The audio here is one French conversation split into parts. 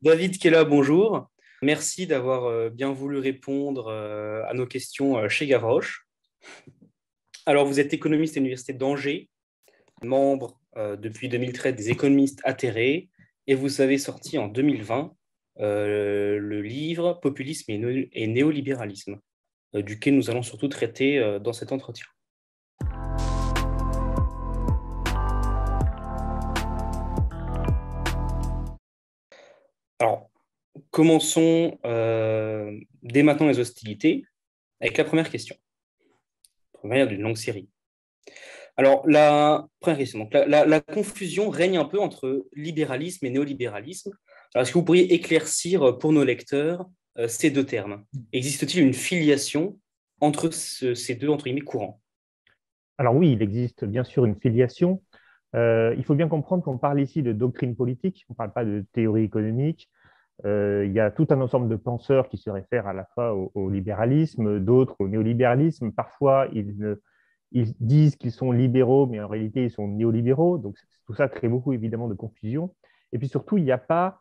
David Kella, bonjour. Merci d'avoir bien voulu répondre à nos questions chez Gavroche. Alors, vous êtes économiste à l'Université d'Angers, membre depuis 2013 des économistes atterrés, et vous avez sorti en 2020 le livre Populisme et néolibéralisme, duquel nous allons surtout traiter dans cet entretien. Alors, commençons dès maintenant les hostilités avec la première question, première d'une longue série. Alors, la première question. Donc, la confusion règne un peu entre libéralisme et néolibéralisme. Alors, est-ce que vous pourriez éclaircir pour nos lecteurs ces deux termes? Existe-t-il une filiation entre ces deux, entre guillemets, courants? Alors oui, il existe bien sûr une filiation. Il faut bien comprendre qu'on parle ici de doctrine politique, on ne parle pas de théorie économique. Il y a tout un ensemble de penseurs qui se réfèrent à la fois au libéralisme, d'autres au néolibéralisme. Parfois, ils disent qu'ils sont libéraux, mais en réalité, ils sont néolibéraux. Donc tout ça crée beaucoup évidemment de confusion. Et puis surtout, il n'y a pas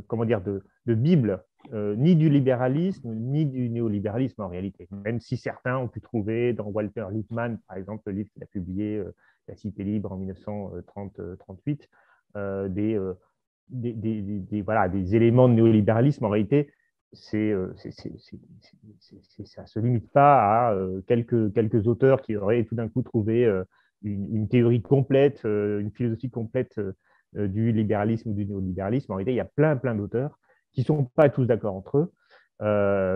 comment dire, de Bible, ni du libéralisme, ni du néolibéralisme en réalité. Même si certains ont pu trouver dans Walter Lippmann, par exemple, le livre qu'il a publié, La Cité libre en 1930-38, voilà, des éléments de néolibéralisme. En réalité, ça ne se limite pas à quelques auteurs qui auraient tout d'un coup trouvé une théorie complète, une philosophie complète du libéralisme ou du néolibéralisme. En réalité, il y a plein d'auteurs qui ne sont pas tous d'accord entre eux.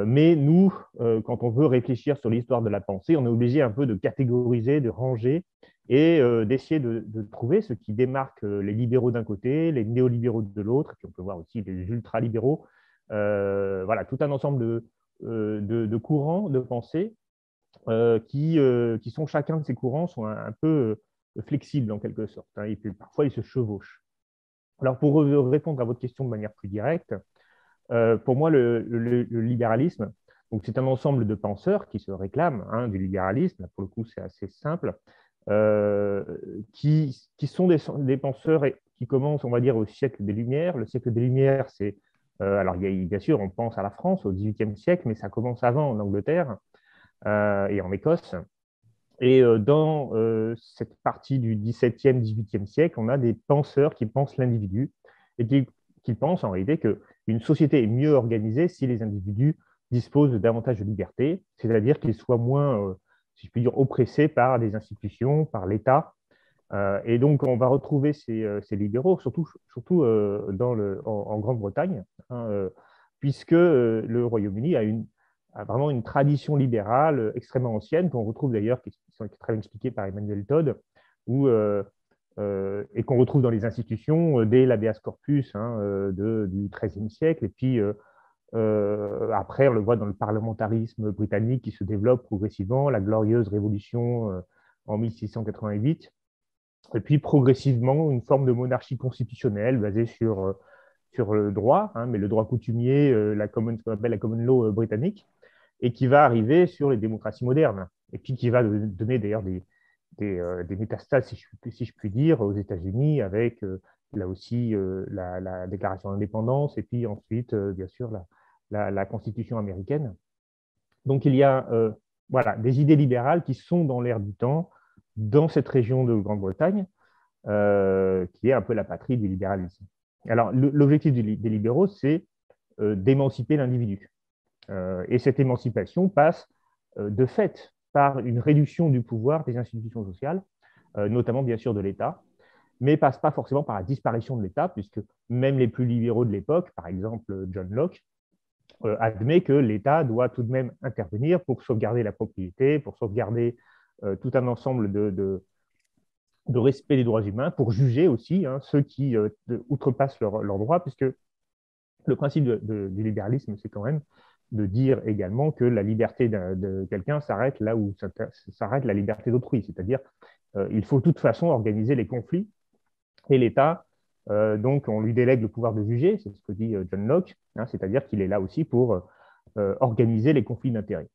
Mais nous, quand on veut réfléchir sur l'histoire de la pensée, on est obligé un peu de catégoriser, de ranger et d'essayer de trouver ce qui démarque les libéraux d'un côté, les néolibéraux de l'autre, puis on peut voir aussi les ultralibéraux. Voilà, tout un ensemble de courants de pensée qui sont chacun de ces courants sont un peu flexibles en quelque sorte, hein, et puis parfois ils se chevauchent. Alors pour répondre à votre question de manière plus directe, pour moi le libéralisme, donc c'est un ensemble de penseurs qui se réclament du libéralisme. Là, pour le coup, c'est assez simple, euh, qui sont des penseurs qui commencent, on va dire, au siècle des Lumières. Le siècle des Lumières, c'est alors bien sûr, on pense à la France au XVIIIe siècle, mais ça commence avant en Angleterre et en Écosse. Et dans cette partie du XVIIe, XVIIIe siècle, on a des penseurs qui pensent l'individu et qui pensent en réalité qu'une société est mieux organisée si les individus disposent de davantage de liberté, c'est-à-dire qu'ils soient moins, si je puis dire, oppressés par des institutions, par l'État. Et donc, on va retrouver ces libéraux, surtout en Grande-Bretagne, hein, puisque le Royaume-Uni a vraiment une tradition libérale extrêmement ancienne, qu'on retrouve d'ailleurs, qui sont très bien expliquées par Emmanuel Todd, et qu'on retrouve dans les institutions dès l'habeas corpus du XIIIe siècle. Et puis, après, on le voit dans le parlementarisme britannique qui se développe progressivement, la glorieuse révolution en 1688. Et puis progressivement, une forme de monarchie constitutionnelle basée sur le droit, mais le droit coutumier, ce qu'on appelle la common law britannique, et qui va arriver sur les démocraties modernes, et puis qui va donner d'ailleurs des métastases, si je puis dire, aux États-Unis, avec là aussi la déclaration d'indépendance, et puis ensuite, bien sûr, la Constitution américaine. Donc il y a voilà, des idées libérales qui sont dans l'air du temps, dans cette région de Grande-Bretagne, qui est un peu la patrie du libéralisme. Alors, l'objectif des libéraux, c'est d'émanciper l'individu. Et cette émancipation passe de fait par une réduction du pouvoir des institutions sociales, notamment bien sûr de l'État, mais passe pas forcément par la disparition de l'État, puisque même les plus libéraux de l'époque, par exemple John Locke, admet que l'État doit tout de même intervenir pour sauvegarder la propriété, pour sauvegarder tout un ensemble de respect des droits humains, pour juger aussi ceux qui outrepassent leurs droits, puisque le principe du libéralisme, c'est quand même de dire également que la liberté de quelqu'un s'arrête là où s'arrête la liberté d'autrui, c'est-à-dire il faut de toute façon organiser les conflits, et l'État, donc on lui délègue le pouvoir de juger, c'est ce que dit John Locke, c'est-à-dire qu'il est là aussi pour organiser les conflits d'intérêts.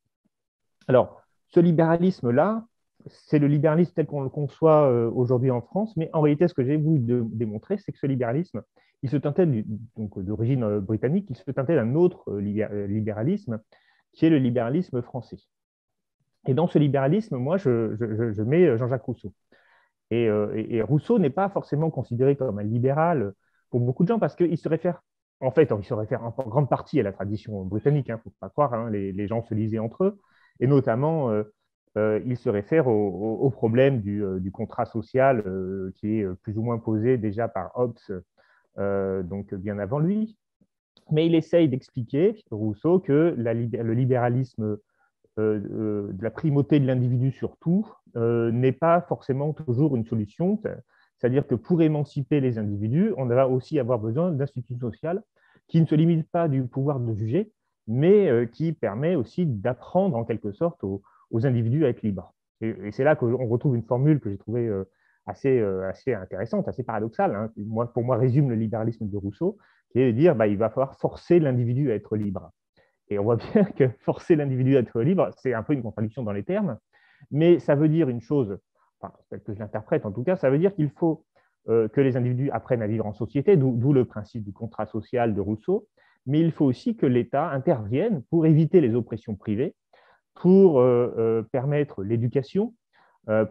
Alors, ce libéralisme-là, c'est le libéralisme tel qu'on le conçoit aujourd'hui en France, mais en réalité, ce que j'ai voulu démontrer, c'est que ce libéralisme, il se teintait donc d'origine britannique, il se teintait d'un autre libéralisme, qui est le libéralisme français. Et dans ce libéralisme, moi, je mets Jean-Jacques Rousseau. Et Rousseau n'est pas forcément considéré comme un libéral pour beaucoup de gens parce qu'il se réfère, en fait, il se réfère en grande partie à la tradition britannique, il ne faut pas croire, hein, les gens se lisaient entre eux, et notamment, il se réfère au problème du contrat social qui est plus ou moins posé déjà par Hobbes, donc bien avant lui. Mais il essaye d'expliquer, Rousseau, que le libéralisme de la primauté de l'individu sur tout n'est pas forcément toujours une solution. C'est-à-dire que pour émanciper les individus, on va aussi avoir besoin d'institutions sociales qui ne se limitent pas du pouvoir de juger, mais qui permet aussi d'apprendre en quelque sorte aux individus à être libres. Et c'est là qu'on retrouve une formule que j'ai trouvée assez intéressante, assez paradoxale. Hein. Pour moi, résume le libéralisme de Rousseau, qui est de dire il va falloir forcer l'individu à être libre. Et on voit bien que forcer l'individu à être libre, c'est un peu une contradiction dans les termes, mais ça veut dire une chose, enfin, tel que je l'interprète en tout cas, ça veut dire qu'il faut que les individus apprennent à vivre en société, d'où le principe du contrat social de Rousseau, mais il faut aussi que l'État intervienne pour éviter les oppressions privées, pour permettre l'éducation,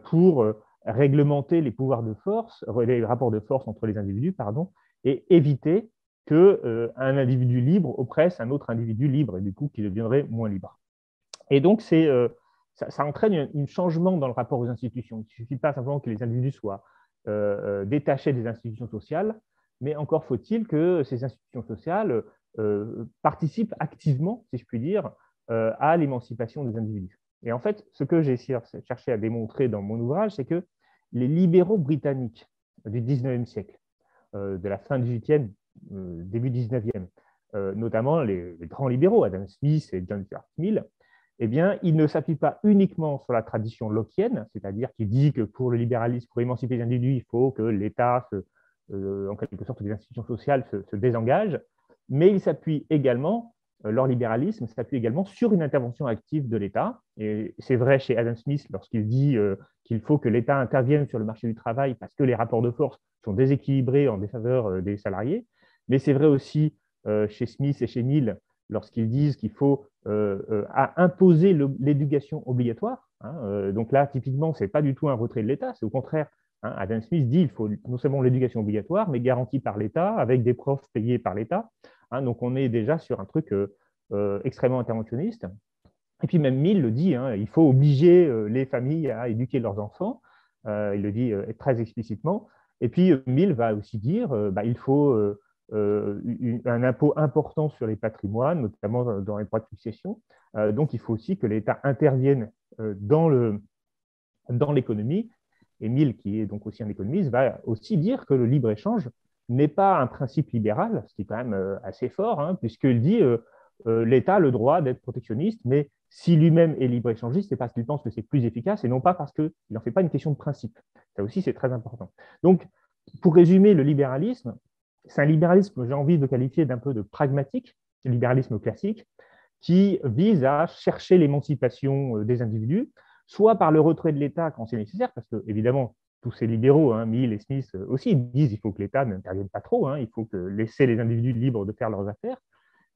pour réglementer les pouvoirs de force, les rapports de force entre les individus, pardon, et éviter qu'un individu libre oppresse un autre individu libre et du coup qui deviendrait moins libre. Et donc, ça entraîne un changement dans le rapport aux institutions. Il ne suffit pas simplement que les individus soient détachés des institutions sociales, mais encore faut-il que ces institutions sociales participent activement, si je puis dire, à l'émancipation des individus. Et en fait, ce que j'ai cherché à démontrer dans mon ouvrage, c'est que les libéraux britanniques du 19e siècle, de la fin du 18e, début 19e, notamment les grands libéraux, Adam Smith et John Stuart Mill, eh bien, ils ne s'appuient pas uniquement sur la tradition lockienne, c'est-à-dire qui dit que pour le libéralisme, pour émanciper les individus, il faut que l'État, en quelque sorte, les institutions sociales se désengagent, mais ils s'appuient également, leur libéralisme s'appuie également sur une intervention active de l'État. Et c'est vrai chez Adam Smith lorsqu'il dit qu'il faut que l'État intervienne sur le marché du travail parce que les rapports de force sont déséquilibrés en défaveur des salariés. Mais c'est vrai aussi chez Smith et chez Mill lorsqu'ils disent qu'il faut imposer l'éducation obligatoire. Hein, donc là, typiquement, ce n'est pas du tout un retrait de l'État, c'est au contraire. Hein, Adam Smith dit qu'il faut non seulement l'éducation obligatoire, mais garantie par l'État, avec des profs payés par l'État. Hein, donc on est déjà sur un truc extrêmement interventionniste. Et puis même Mill le dit, hein, il faut obliger les familles à éduquer leurs enfants. Il le dit très explicitement. Et puis Mill va aussi dire il faut un impôt important sur les patrimoines, notamment dans les droits de succession. Donc il faut aussi que l'État intervienne dans l'économie. Et Mill, qui est donc aussi un économiste, va aussi dire que le libre-échange n'est pas un principe libéral, ce qui est quand même assez fort, hein, puisqu'il dit l'État a le droit d'être protectionniste, mais si lui-même est libre-échangiste, c'est parce qu'il pense que c'est plus efficace et non pas parce qu'il n'en fait pas une question de principe. Ça aussi, c'est très important. Donc, pour résumer le libéralisme, c'est un libéralisme que j'ai envie de qualifier d'un peu de pragmatique, le libéralisme classique, qui vise à chercher l'émancipation des individus, soit par le retrait de l'État quand c'est nécessaire, parce que, évidemment, tous ces libéraux, hein, Mill et Smith aussi, disent qu'il faut que l'État n'intervienne pas trop, hein, il faut laisser les individus libres de faire leurs affaires,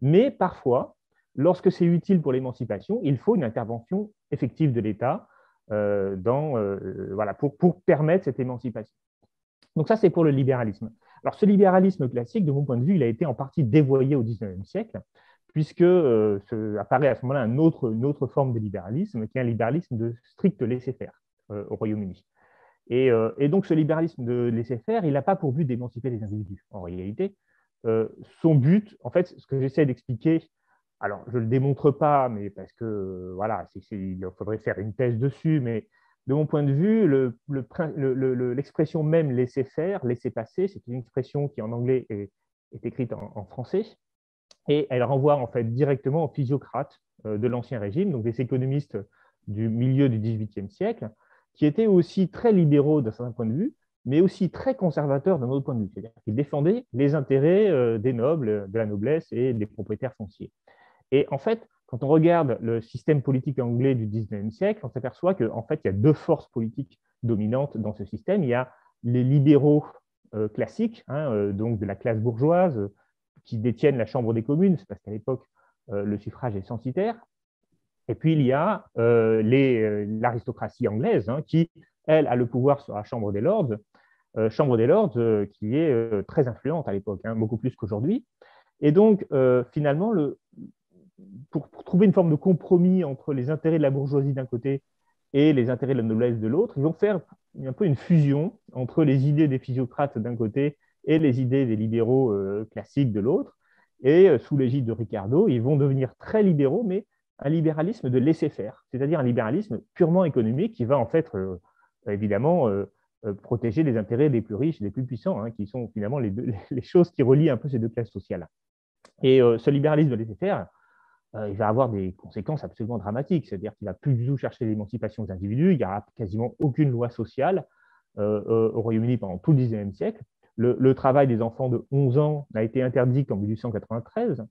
mais parfois, lorsque c'est utile pour l'émancipation, il faut une intervention effective de l'État pour permettre cette émancipation. Donc ça, c'est pour le libéralisme. Alors ce libéralisme classique, de mon point de vue, il a été en partie dévoyé au XIXe siècle, puisque apparaît à ce moment-là une autre forme de libéralisme, qui est un libéralisme de strict laisser-faire au Royaume-Uni. Et donc ce libéralisme de laisser-faire, il n'a pas pour but d'émanciper les individus. En réalité, son but, en fait, ce que j'essaie d'expliquer, alors je ne le démontre pas, mais parce que voilà, il faudrait faire une thèse dessus, mais de mon point de vue, l'expression même laisser faire, laisser passer, c'est une expression qui en anglais est écrite en français, et elle renvoie en fait directement aux physiocrates de l'Ancien Régime, donc des économistes du milieu du XVIIIe siècle, qui étaient aussi très libéraux d'un certain point de vue, mais aussi très conservateurs d'un autre point de vue. C'est-à-dire qu'ils défendaient les intérêts des nobles, de la noblesse et des propriétaires fonciers. Et en fait, quand on regarde le système politique anglais du XIXe siècle, on s'aperçoit qu'en fait, il y a deux forces politiques dominantes dans ce système. Il y a les libéraux classiques, hein, donc de la classe bourgeoise, qui détiennent la Chambre des communes, c'est parce qu'à l'époque, le suffrage est censitaire. Et puis, il y a l'aristocratie anglaise, hein, qui, elle, a le pouvoir sur la Chambre des Lords, qui est très influente à l'époque, hein, beaucoup plus qu'aujourd'hui. Et donc, finalement, pour trouver une forme de compromis entre les intérêts de la bourgeoisie d'un côté et les intérêts de la noblesse de l'autre, ils vont faire un peu une fusion entre les idées des physiocrates d'un côté et les idées des libéraux classiques de l'autre. Et sous l'égide de Ricardo, ils vont devenir très libéraux, mais un libéralisme de laisser-faire, c'est-à-dire un libéralisme purement économique qui va en fait, évidemment, protéger les intérêts des plus riches et des plus puissants, hein, qui sont finalement les choses qui relient un peu ces deux classes sociales. Et ce libéralisme de laisser-faire, il va avoir des conséquences absolument dramatiques, c'est-à-dire qu'il ne va plus du tout chercher l'émancipation des individus, il n'y aura quasiment aucune loi sociale au Royaume-Uni pendant tout le XIXe siècle. Le travail des enfants de 11 ans n'a été interdit qu'en 1893.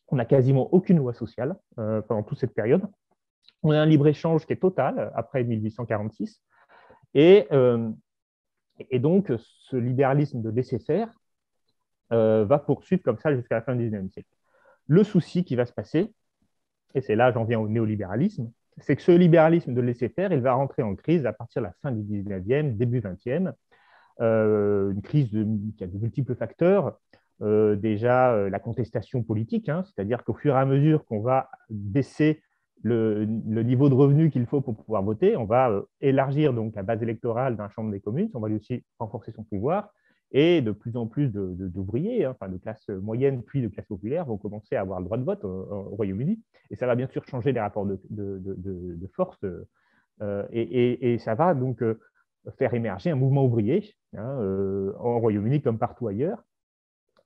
On n'a quasiment aucune loi sociale pendant toute cette période. On a un libre-échange qui est total après 1846. Et donc, ce libéralisme de laisser-faire va poursuivre comme ça jusqu'à la fin du XIXe siècle. Le souci qui va se passer, et c'est là j'en viens au néolibéralisme, c'est que ce libéralisme de laisser-faire, il va rentrer en crise à partir de la fin du 19e, début 20e, une crise qui a de multiples facteurs. Déjà, la contestation politique, hein, c'est-à-dire qu'au fur et à mesure qu'on va baisser le niveau de revenu qu'il faut pour pouvoir voter, on va élargir donc la base électorale dans la Chambre des communes, on va lui aussi renforcer son pouvoir, et de plus en plus d'ouvriers, hein, enfin de classe moyenne puis de classe populaire, vont commencer à avoir le droit de vote au Royaume-Uni. Et ça va bien sûr changer les rapports de force, et ça va donc faire émerger un mouvement ouvrier, hein, au Royaume-Uni comme partout ailleurs,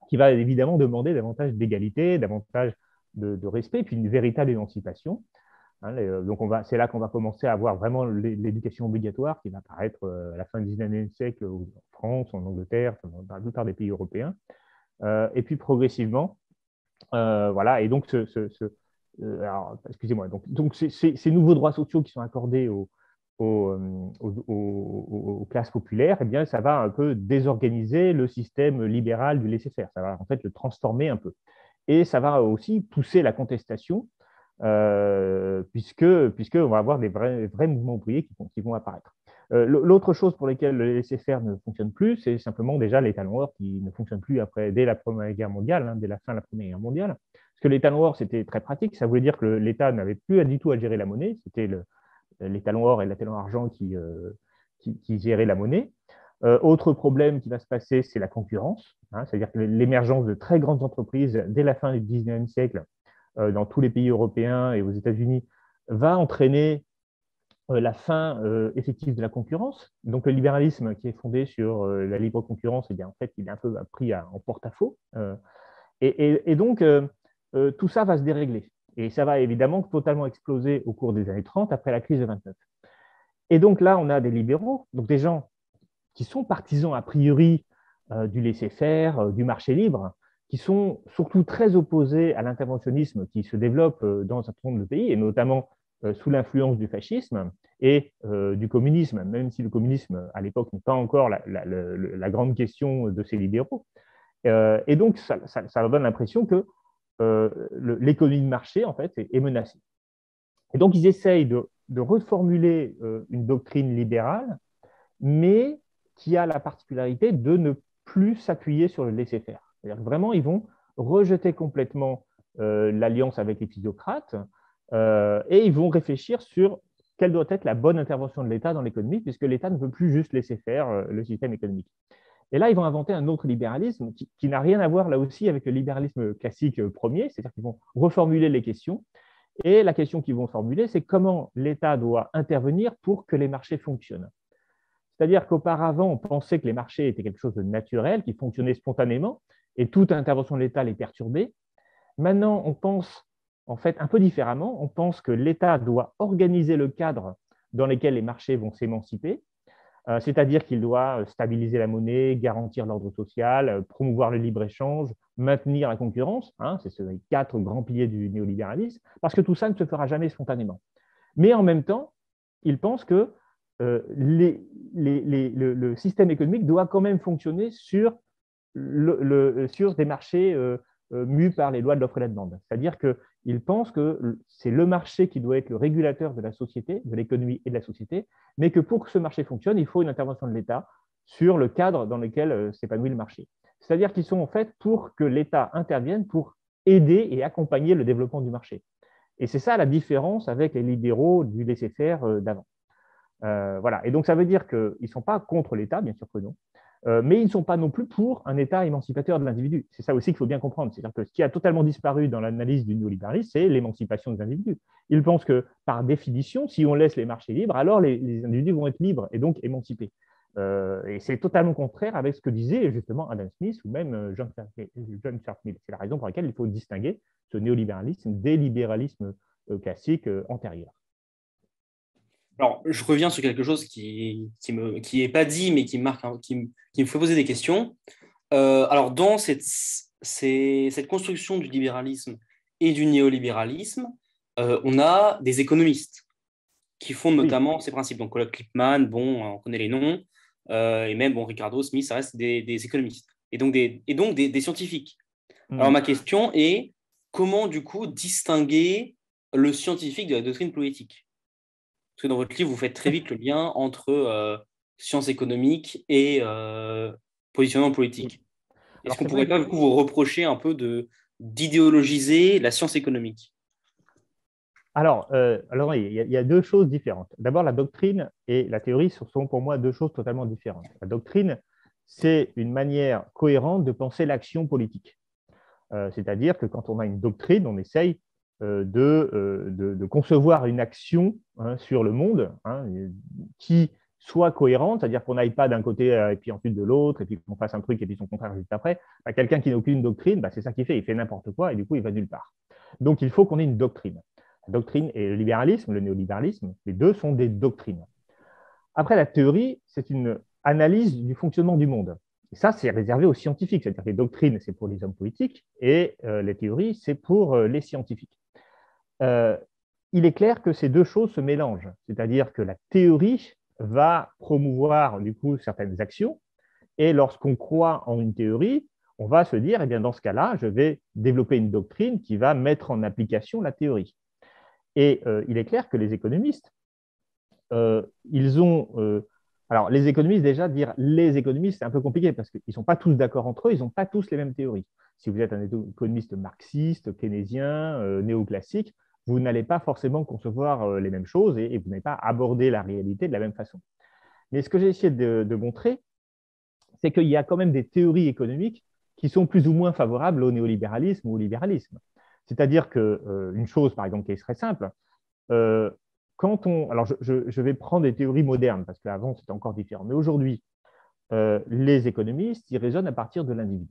qui va évidemment demander davantage d'égalité, davantage de respect, puis une véritable émancipation. Hein, donc c'est là qu'on va commencer à avoir vraiment l'éducation obligatoire qui va apparaître à la fin du XIXe siècle en France, en Angleterre, dans la plupart des pays européens. Et puis progressivement, voilà, et donc alors, excusez-moi, donc ces nouveaux droits sociaux qui sont accordés aux classes populaires, eh bien, ça va un peu désorganiser le système libéral du laisser-faire. Ça va en fait le transformer un peu. Et ça va aussi pousser la contestation, puisqu'on va avoir des vrais mouvements ouvriers qui vont apparaître. L'autre chose pour laquelle le laisser-faire ne fonctionne plus, c'est simplement déjà les talons or qui ne fonctionnent plus dès la Première Guerre mondiale, hein, dès la fin de la Première Guerre mondiale. Parce que les talons or, c'était très pratique. Ça voulait dire que l'État n'avait plus du tout à gérer la monnaie. C'était les talons or et les talons argent qui géraient la monnaie. Autre problème qui va se passer, c'est la concurrence, hein, c'est-à-dire que l'émergence de très grandes entreprises dès la fin du 19e siècle dans tous les pays européens et aux États-Unis va entraîner la fin effective de la concurrence. Donc le libéralisme qui est fondé sur la libre concurrence, eh bien, en fait, il est un peu pris en porte-à-faux. Et donc, tout ça va se dérégler. Et ça va évidemment totalement exploser au cours des années 30, après la crise de 29. Et donc là, on a des libéraux, donc des gens qui sont partisans a priori du laisser-faire, du marché libre, qui sont surtout très opposés à l'interventionnisme qui se développe dans un certain nombre de pays, et notamment sous l'influence du fascisme et du communisme, même si le communisme, à l'époque, n'est pas encore la grande question de ces libéraux. Et donc, ça donne l'impression que l'économie de marché, en fait, est menacée. Et donc, ils essayent de reformuler une doctrine libérale, mais qui a la particularité de ne plus s'appuyer sur le laisser-faire. C'est-à-dire que vraiment, ils vont rejeter complètement l'alliance avec les physiocrates et ils vont réfléchir sur quelle doit être la bonne intervention de l'État dans l'économie, puisque l'État ne veut plus juste laisser faire le système économique. Et là, ils vont inventer un autre libéralisme qui n'a rien à voir là aussi avec le libéralisme classique premier, c'est-à-dire qu'ils vont reformuler les questions. Et la question qu'ils vont formuler, c'est comment l'État doit intervenir pour que les marchés fonctionnent. C'est-à-dire qu'auparavant, on pensait que les marchés étaient quelque chose de naturel, qui fonctionnait spontanément, et toute intervention de l'État les perturbait. Maintenant, on pense en fait un peu différemment. On pense que l'État doit organiser le cadre dans lequel les marchés vont s'émanciper, c'est-à-dire qu'il doit stabiliser la monnaie, garantir l'ordre social, promouvoir le libre-échange, maintenir la concurrence. Hein, c'est les 4 grands piliers du néolibéralisme, parce que tout ça ne se fera jamais spontanément. Mais en même temps, il pense que le système économique doit quand même fonctionner sur des marchés mus par les lois de l'offre et la demande. C'est-à-dire qu'ils pensent que c'est le marché qui doit être le régulateur de la société, de l'économie et de la société, mais que pour que ce marché fonctionne, il faut une intervention de l'État sur le cadre dans lequel s'épanouit le marché. C'est-à-dire qu'ils sont en fait pour que l'État intervienne pour aider et accompagner le développement du marché. Et c'est ça la différence avec les libéraux du laisser-faire d'avant. Voilà. Et donc, ça veut dire qu'ils ne sont pas contre l'État, bien sûr que non, mais ils ne sont pas non plus pour un État émancipateur de l'individu. C'est ça aussi qu'il faut bien comprendre. C'est-à-dire que ce qui a totalement disparu dans l'analyse du néolibéralisme, c'est l'émancipation des individus. Ils pensent que, par définition, si on laisse les marchés libres, alors les individus vont être libres et donc émancipés. Et c'est totalement contraire avec ce que disait justement Adam Smith ou même John Stuart Mill. C'est la raison pour laquelle il faut distinguer ce néolibéralisme des libéralismes classiques antérieurs. Alors, je reviens sur quelque chose qui est pas dit, mais qui me fait poser des questions. Alors, dans cette construction du libéralisme et du néolibéralisme, on a des économistes qui fondent notamment ces principes. Donc, Claude Lippmann, bon, on connaît les noms, et même bon, Ricardo Smith, ça reste des économistes, et donc des scientifiques. Alors, ma question est, comment, du coup, distinguer le scientifique de la doctrine politique? Parce que dans votre livre, vous faites très vite le lien entre sciences économiques et positionnement politique. Est-ce qu'on ne pourrait pas du coup, vous reprocher un peu d'idéologiser la science économique? Alors, il y a deux choses différentes. D'abord, la doctrine et la théorie sont pour moi deux choses totalement différentes. La doctrine, c'est une manière cohérente de penser l'action politique. C'est-à-dire que quand on a une doctrine, on essaye de concevoir une action sur le monde qui soit cohérente, c'est-à-dire qu'on n'aille pas d'un côté et puis ensuite de l'autre, et puis qu'on fasse un truc et puis son contraire juste après. Quelqu'un qui n'a aucune doctrine, c'est ça qu'il fait, il fait n'importe quoi et du coup, il va nulle part. Donc, il faut qu'on ait une doctrine. La doctrine et le libéralisme, le néolibéralisme, les deux sont des doctrines. Après, la théorie, c'est une analyse du fonctionnement du monde. Et ça, c'est réservé aux scientifiques, c'est-à-dire que les doctrines, c'est pour les hommes politiques, et les théories, c'est pour les scientifiques. Il est clair que ces deux choses se mélangent, c'est-à-dire que la théorie va promouvoir du coup certaines actions, et lorsqu'on croit en une théorie, on va se dire, eh bien, dans ce cas-là, je vais développer une doctrine qui va mettre en application la théorie. Et il est clair que les économistes, ils ont… alors, les économistes, déjà, dire les économistes, c'est un peu compliqué parce qu'ils ne sont pas tous d'accord entre eux, ils n'ont pas tous les mêmes théories. Si vous êtes un économiste marxiste, keynésien, néoclassique, vous n'allez pas forcément concevoir les mêmes choses et vous n'allez pas aborder la réalité de la même façon. Mais ce que j'ai essayé de montrer, c'est qu'il y a quand même des théories économiques qui sont plus ou moins favorables au néolibéralisme ou au libéralisme. C'est-à-dire qu'une chose, par exemple, qui est très simple, alors je vais prendre des théories modernes, parce qu'avant, c'était encore différent. Mais aujourd'hui, les économistes, ils raisonnent à partir de l'individu.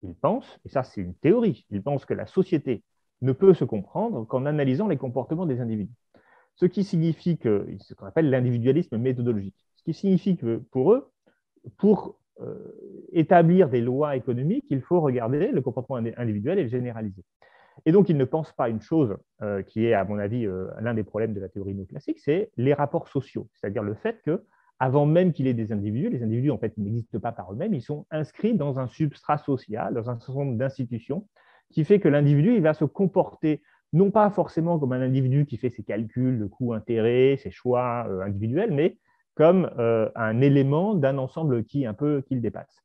Ils pensent, et ça c'est une théorie, ils pensent que la société ne peut se comprendre qu'en analysant les comportements des individus. Ce qui signifie que, ce qu'on appelle l'individualisme méthodologique. Ce qui signifie que pour eux, pour établir des lois économiques, il faut regarder le comportement individuel et le généraliser. Et donc, ils ne pensent pas une chose qui est, à mon avis, l'un des problèmes de la théorie néoclassique, c'est les rapports sociaux. C'est-à-dire le fait que, avant même qu'il y ait des individus, les individus, en fait, n'existent pas par eux-mêmes, ils sont inscrits dans un substrat social, dans un certain nombre d'institutions, qui fait que l'individu, il va se comporter non pas forcément comme un individu qui fait ses calculs de coûts-intérêts, ses choix individuels, mais comme un élément d'un ensemble qui le dépasse.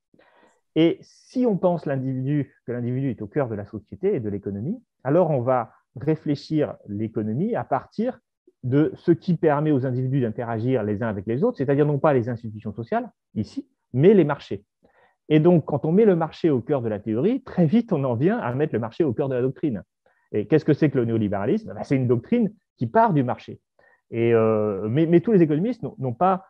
Et si on pense que l'individu est au cœur de la société et de l'économie, alors on va réfléchir l'économie à partir de ce qui permet aux individus d'interagir les uns avec les autres, c'est-à-dire non pas les institutions sociales, ici, mais les marchés. Et donc, quand on met le marché au cœur de la théorie, très vite, on en vient à mettre le marché au cœur de la doctrine. Et qu'est-ce que c'est que le néolibéralisme? C'est une doctrine qui part du marché. Mais tous les économistes n'ont pas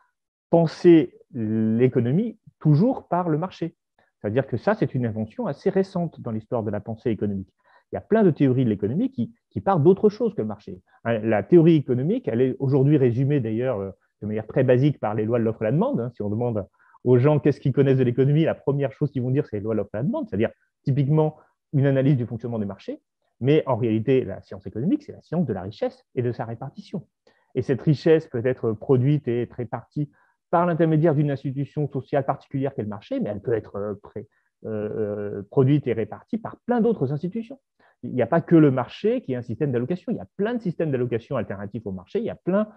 pensé l'économie toujours par le marché. C'est-à-dire que ça, c'est une invention assez récente dans l'histoire de la pensée économique. Il y a plein de théories de l'économie qui partent d'autre chose que le marché. La théorie économique, elle est aujourd'hui résumée d'ailleurs de manière très basique par les lois de l'offre et la demande. Si on demande aux gens qu'est-ce qu'ils connaissent de l'économie, la première chose qu'ils vont dire, c'est les lois de l'offre et la demande, c'est-à-dire typiquement une analyse du fonctionnement des marchés. Mais en réalité, la science économique, c'est la science de la richesse et de sa répartition. et cette richesse peut être produite et être répartie par l'intermédiaire d'une institution sociale particulière qu'est le marché, mais elle peut être produite et répartie par plein d'autres institutions. Il n'y a pas que le marché qui est un système d'allocation, il y a plein de systèmes d'allocation alternatifs au marché, il y a plein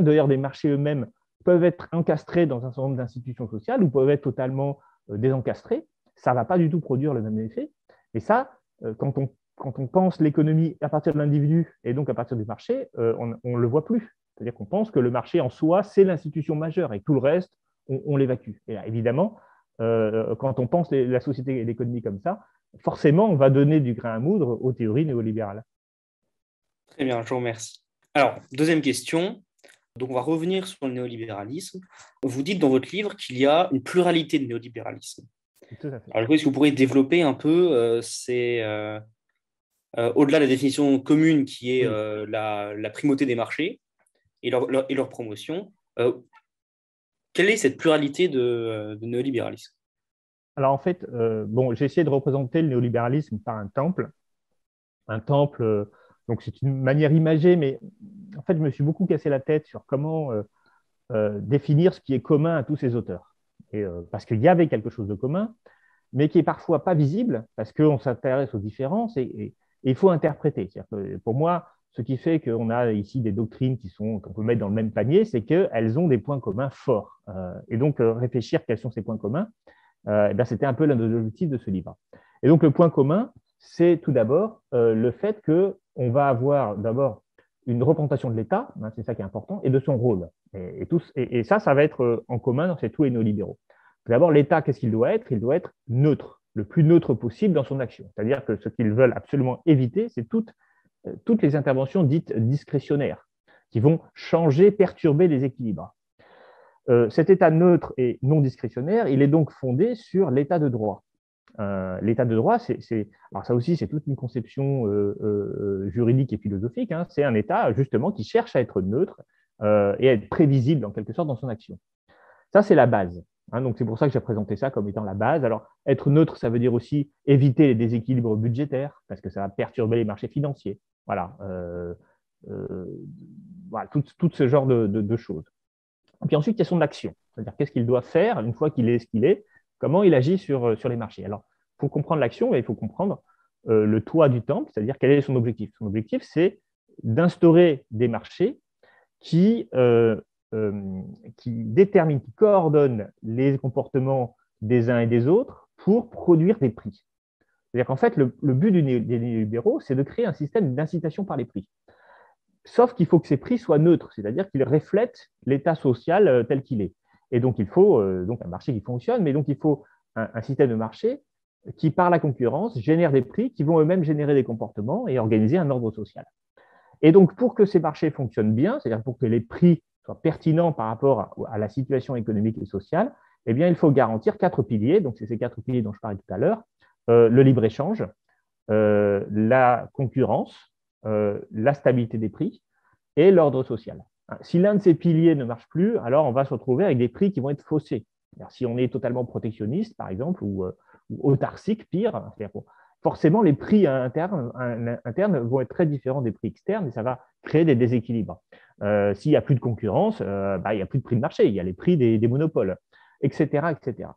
d'ailleurs des marchés eux-mêmes peuvent être encastrés dans un certain nombre d'institutions sociales ou peuvent être totalement désencastrés. Ça ne va pas du tout produire le même effet. Et ça, quand on pense l'économie à partir de l'individu et donc à partir du marché, on ne le voit plus. C'est-à-dire qu'on pense que le marché en soi, c'est l'institution majeure et tout le reste, on l'évacue. Et là, évidemment, quand on pense la société et l'économie comme ça, forcément, on va donner du grain à moudre aux théories néolibérales. Très bien, je vous remercie. Alors, deuxième question. Donc, on va revenir sur le néolibéralisme. Vous dites dans votre livre qu'il y a une pluralité de néolibéralisme. Tout à fait. Alors, est-ce que vous pourriez développer un peu au-delà de la définition commune qui est la primauté des marchés et leur promotion, quelle est cette pluralité de néolibéralisme? Alors en fait, j'ai essayé de représenter le néolibéralisme par un temple. Un temple, donc c'est une manière imagée, mais en fait, je me suis beaucoup cassé la tête sur comment définir ce qui est commun à tous ces auteurs. Et, parce qu'il y avait quelque chose de commun, mais qui est parfois pas visible, parce qu'on s'intéresse aux différences et il faut interpréter. Que pour moi, ce qui fait qu'on a ici des doctrines qu'on peut mettre dans le même panier, c'est qu'elles ont des points communs forts. Et donc, réfléchir quels sont ces points communs, c'était un peu l'un des objectifs de ce livre. Et donc, le point commun, c'est tout d'abord le fait qu'on va avoir d'abord une représentation de l'État, c'est ça qui est important, et de son rôle. Et ça va être en commun chez tous les néolibéraux. D'abord, l'État, qu'est-ce qu'il doit être? Il doit être neutre, le plus neutre possible dans son action. C'est-à-dire que ce qu'ils veulent absolument éviter, c'est toutes les interventions dites discrétionnaires, qui vont changer, perturber les équilibres. Cet État neutre et non discrétionnaire, il est donc fondé sur l'État de droit. L'état de droit, alors ça aussi, c'est toute une conception juridique et philosophique. C'est un État, justement, qui cherche à être neutre et à être prévisible, en quelque sorte, dans son action. Ça, c'est la base. Donc, c'est pour ça que j'ai présenté ça comme étant la base. Alors, être neutre, ça veut dire aussi éviter les déséquilibres budgétaires, parce que ça va perturber les marchés financiers. Voilà. Voilà, tout ce genre de choses. Et puis ensuite, il y a son action. C'est-à-dire, qu'est-ce qu'il doit faire une fois qu'il est ce qu'il est, comment il agit sur les marchés. Alors, il faut comprendre l'action et il faut comprendre le toit du temple, c'est-à-dire quel est son objectif. Son objectif, c'est d'instaurer des marchés qui déterminent, qui coordonnent les comportements des uns et des autres pour produire des prix. C'est-à-dire qu'en fait, le but des néolibéraux, c'est de créer un système d'incitation par les prix. Sauf qu'il faut que ces prix soient neutres, c'est-à-dire qu'ils reflètent l'état social tel qu'il est. Et donc, il faut donc un marché qui fonctionne, mais donc il faut un système de marché qui, par la concurrence, génère des prix qui vont eux-mêmes générer des comportements et organiser un ordre social. Et donc, pour que ces marchés fonctionnent bien, c'est-à-dire pour que les prix soient pertinents par rapport à la situation économique et sociale, eh bien, il faut garantir 4 piliers. Donc, c'est ces 4 piliers dont je parlais tout à l'heure. Le libre-échange, la concurrence, la stabilité des prix et l'ordre social. Si l'un de ces piliers ne marche plus, alors on va se retrouver avec des prix qui vont être faussés. Si on est totalement protectionniste, par exemple, ou autarcique, pire, forcément, les prix internes vont être très différents des prix externes et ça va créer des déséquilibres. S'il n'y a plus de concurrence, il n'y a plus de prix de marché, il y a les prix des monopoles, etc. etc.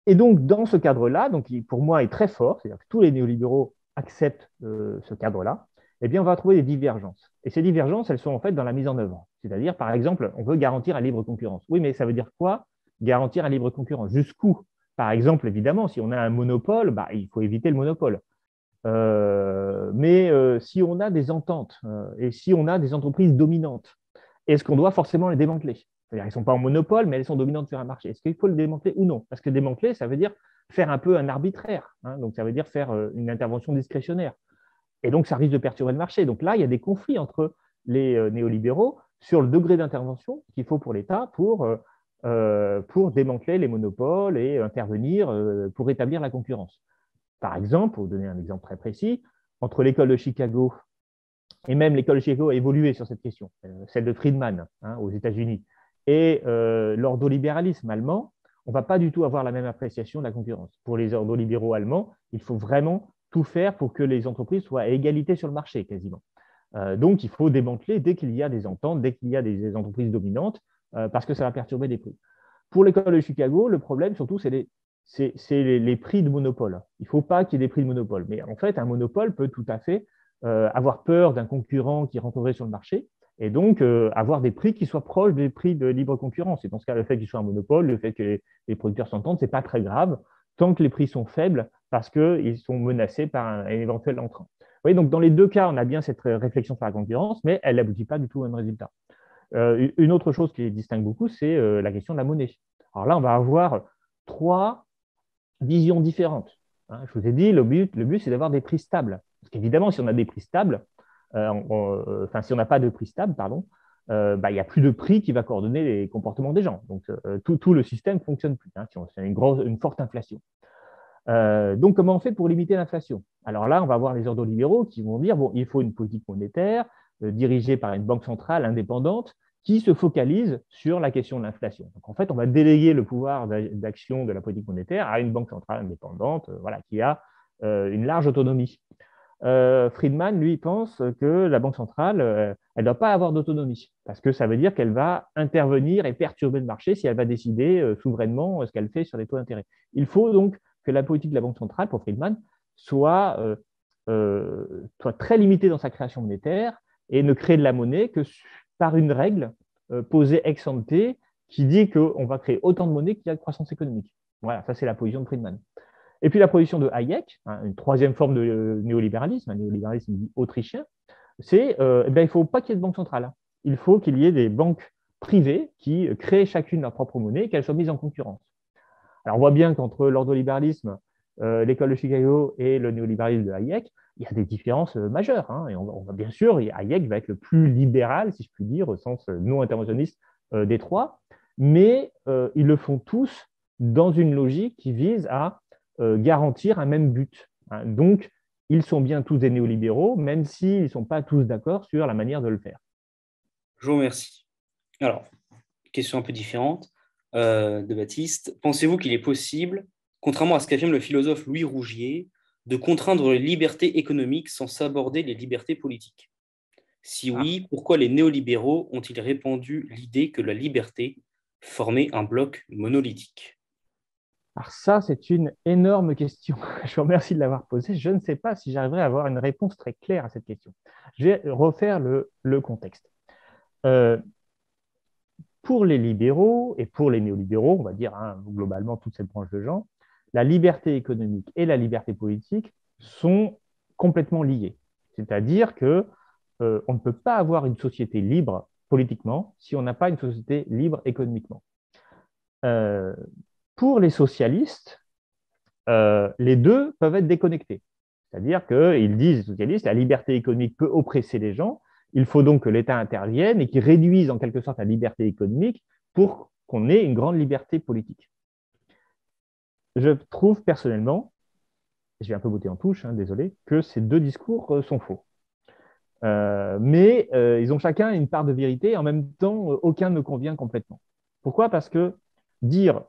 Et donc, dans ce cadre-là, qui pour moi est très fort, c'est-à-dire que tous les néolibéraux acceptent ce cadre-là, eh bien, on va trouver des divergences. Et ces divergences, elles sont en fait dans la mise en œuvre. C'est-à-dire, par exemple, on veut garantir la libre concurrence. Oui, mais ça veut dire quoi, garantir la libre concurrence? Jusqu'où? Par exemple, évidemment, si on a un monopole, il faut éviter le monopole. Mais si on a des ententes et si on a des entreprises dominantes, est-ce qu'on doit forcément les démanteler? C'est-à-dire qu'elles ne sont pas en monopole, mais elles sont dominantes sur un marché. Est-ce qu'il faut le démanteler ou non? Parce que démanteler, ça veut dire faire un peu un arbitraire. Donc, ça veut dire faire une intervention discrétionnaire. Et donc, ça risque de perturber le marché. Donc là, il y a des conflits entre les néolibéraux sur le degré d'intervention qu'il faut pour l'État pour démanteler les monopoles et intervenir pour rétablir la concurrence. Par exemple, pour vous donner un exemple très précis, entre l'école de Chicago, et même l'école de Chicago a évolué sur cette question, celle de Friedman aux États-Unis, et l'ordolibéralisme allemand, on ne va pas du tout avoir la même appréciation de la concurrence. Pour les ordolibéraux allemands, il faut vraiment tout faire pour que les entreprises soient à égalité sur le marché, quasiment. Donc, il faut démanteler dès qu'il y a des ententes, dès qu'il y a des entreprises dominantes, parce que ça va perturber les prix. Pour l'école de Chicago, le problème, surtout, c'est les prix de monopole. Il ne faut pas qu'il y ait des prix de monopole. Mais en fait, un monopole peut tout à fait avoir peur d'un concurrent qui rentrerait sur le marché et donc avoir des prix qui soient proches des prix de libre concurrence. Et dans ce cas, le fait qu'il soit un monopole, le fait que les producteurs s'entendent, ce n'est pas très grave tant que les prix sont faibles parce qu'ils sont menacés par un éventuel entrant. Vous voyez, donc dans les deux cas, on a bien cette réflexion sur la concurrence, mais elle n'aboutit pas du tout au même résultat. Une autre chose qui les distingue beaucoup, c'est la question de la monnaie. Alors là, on va avoir trois visions différentes. Je vous ai dit, le but c'est d'avoir des prix stables. Parce qu'évidemment, si on a des prix stables, si on n'a pas de prix stable, pardon, il n'y a plus de prix qui va coordonner les comportements des gens. Donc, tout le système ne fonctionne plus. Si on a une forte inflation. Donc, comment on fait pour limiter l'inflation? Alors là, on va avoir les ordolibéraux qui vont dire, bon, il faut une politique monétaire dirigée par une banque centrale indépendante qui se focalise sur la question de l'inflation. Donc, en fait, on va déléguer le pouvoir d'action de la politique monétaire à une banque centrale indépendante qui a une large autonomie. Friedman, lui, pense que la banque centrale, elle ne doit pas avoir d'autonomie, parce que ça veut dire qu'elle va intervenir et perturber le marché si elle va décider souverainement ce qu'elle fait sur les taux d'intérêt. Il faut donc que la politique de la Banque centrale, pour Friedman, soit très limitée dans sa création monétaire et ne crée de la monnaie que par une règle posée ex ante qui dit qu'on va créer autant de monnaie qu'il y a de croissance économique. Voilà, ça c'est la position de Friedman. Et puis la position de Hayek, une troisième forme de néolibéralisme, un néolibéralisme autrichien, c'est il ne faut pas qu'il y ait de banque centrale. Il faut qu'il y ait des banques privées qui créent chacune leur propre monnaie et qu'elles soient mises en concurrence. Alors on voit bien qu'entre l'ordolibéralisme, l'école de Chicago et le néolibéralisme de Hayek, il y a des différences majeures. Et on va, bien sûr, Hayek va être le plus libéral, si je puis dire, au sens non interventionniste des trois, mais ils le font tous dans une logique qui vise à garantir un même but. Donc, ils sont bien tous des néolibéraux, même s'ils ne sont pas tous d'accord sur la manière de le faire. Je vous remercie. Alors, question un peu différente de Baptiste. Pensez-vous qu'il est possible, contrairement à ce qu'affirme le philosophe Louis Rougier, de contraindre les libertés économiques sans s'aborder les libertés politiques? Si oui, pourquoi les néolibéraux ont-ils répandu l'idée que la liberté formait un bloc monolithique? Alors ça, c'est une énorme question. Je vous remercie de l'avoir posée. Je ne sais pas si j'arriverai à avoir une réponse très claire à cette question. Je vais refaire le contexte. Pour les libéraux et pour les néolibéraux, on va dire globalement toute cette branche de gens, la liberté économique et la liberté politique sont complètement liées. C'est-à-dire que on ne peut pas avoir une société libre politiquement si on n'a pas une société libre économiquement. Pour les socialistes, les deux peuvent être déconnectés. C'est-à-dire qu'ils disent, les socialistes, la liberté économique peut oppresser les gens, il faut donc que l'État intervienne et qu'il réduise en quelque sorte la liberté économique pour qu'on ait une grande liberté politique. Je trouve personnellement, je vais un peu botter en touche, désolé, que ces deux discours sont faux. Mais ils ont chacun une part de vérité, et en même temps, aucun ne convient complètement. Pourquoi? Parce que dire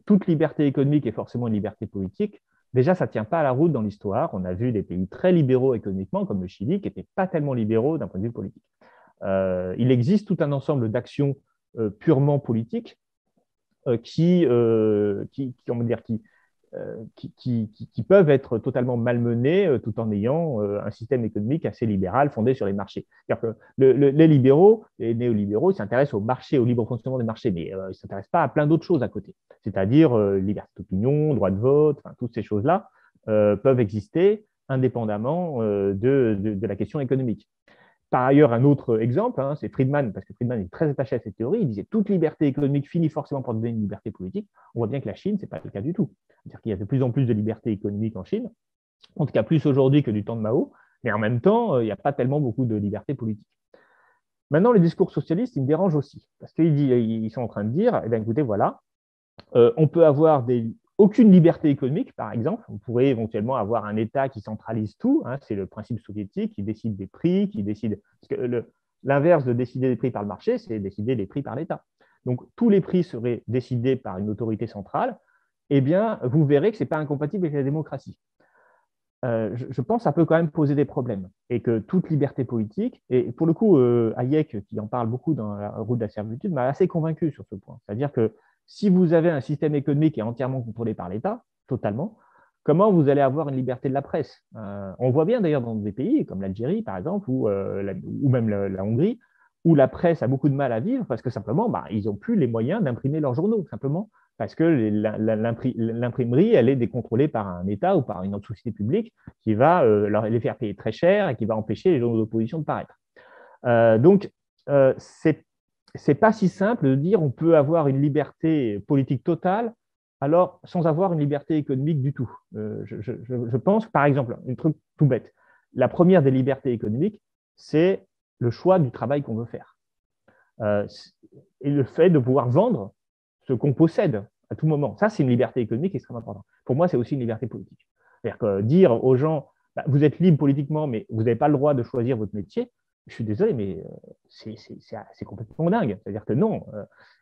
toute liberté économique est forcément une liberté politique, déjà, ça ne tient pas à la route dans l'histoire. On a vu des pays très libéraux économiquement, comme le Chili, qui n'étaient pas tellement libéraux d'un point de vue politique. Il existe tout un ensemble d'actions purement politiques qui peuvent être totalement malmenés tout en ayant un système économique assez libéral fondé sur les marchés. C'est-à-dire que les libéraux, les néolibéraux, s'intéressent au marché, au libre fonctionnement des marchés, mais ils ne s'intéressent pas à plein d'autres choses à côté. C'est-à-dire liberté d'opinion, droit de vote, toutes ces choses-là peuvent exister indépendamment de la question économique. Par ailleurs, un autre exemple, c'est Friedman, parce que Friedman est très attaché à cette théorie. Il disait toute liberté économique finit forcément par donner une liberté politique. On voit bien que la Chine, ce n'est pas le cas du tout. C'est-à-dire qu'il y a de plus en plus de liberté économique en Chine, en tout cas plus aujourd'hui que du temps de Mao, mais en même temps, il n'y a pas tellement beaucoup de liberté politique. Maintenant, les discours socialistes, ils me dérangent aussi, parce qu'ils sont en train de dire, eh bien, écoutez, voilà, on peut avoir aucune liberté économique, par exemple. On pourrait éventuellement avoir un État qui centralise tout. C'est le principe soviétique qui décide des prix, qui décide. L'inverse de décider des prix par le marché, c'est décider des prix par l'État. Donc, tous les prix seraient décidés par une autorité centrale. Eh bien, vous verrez que ce n'est pas incompatible avec la démocratie. je pense que ça peut quand même poser des problèmes et que toute liberté politique, et pour le coup, Hayek, qui en parle beaucoup dans La route de la servitude, m'a assez convaincu sur ce point. C'est-à-dire que si vous avez un système économique qui est entièrement contrôlé par l'État, totalement, comment vous allez avoir une liberté de la presse? On voit bien d'ailleurs dans des pays comme l'Algérie, par exemple, ou même la Hongrie, où la presse a beaucoup de mal à vivre parce que simplement, bah, ils n'ont plus les moyens d'imprimer leurs journaux, simplement parce que l'imprimerie, elle est décontrôlée par un État ou par une autre société publique qui va les faire payer très cher et qui va empêcher les journaux d'opposition de paraître. Donc, c'est pas si simple de dire on peut avoir une liberté politique totale alors sans avoir une liberté économique du tout. Je pense, par exemple, un truc tout bête, la première des libertés économiques, c'est le choix du travail qu'on veut faire. Et le fait de pouvoir vendre ce qu'on possède à tout moment. Ça, c'est une liberté économique extrêmement importante. Pour moi, c'est aussi une liberté politique. C'est-à-dire que dire aux gens, bah, vous êtes libre politiquement, mais vous n'avez pas le droit de choisir votre métier, je suis désolé, mais c'est complètement dingue. C'est-à-dire que non.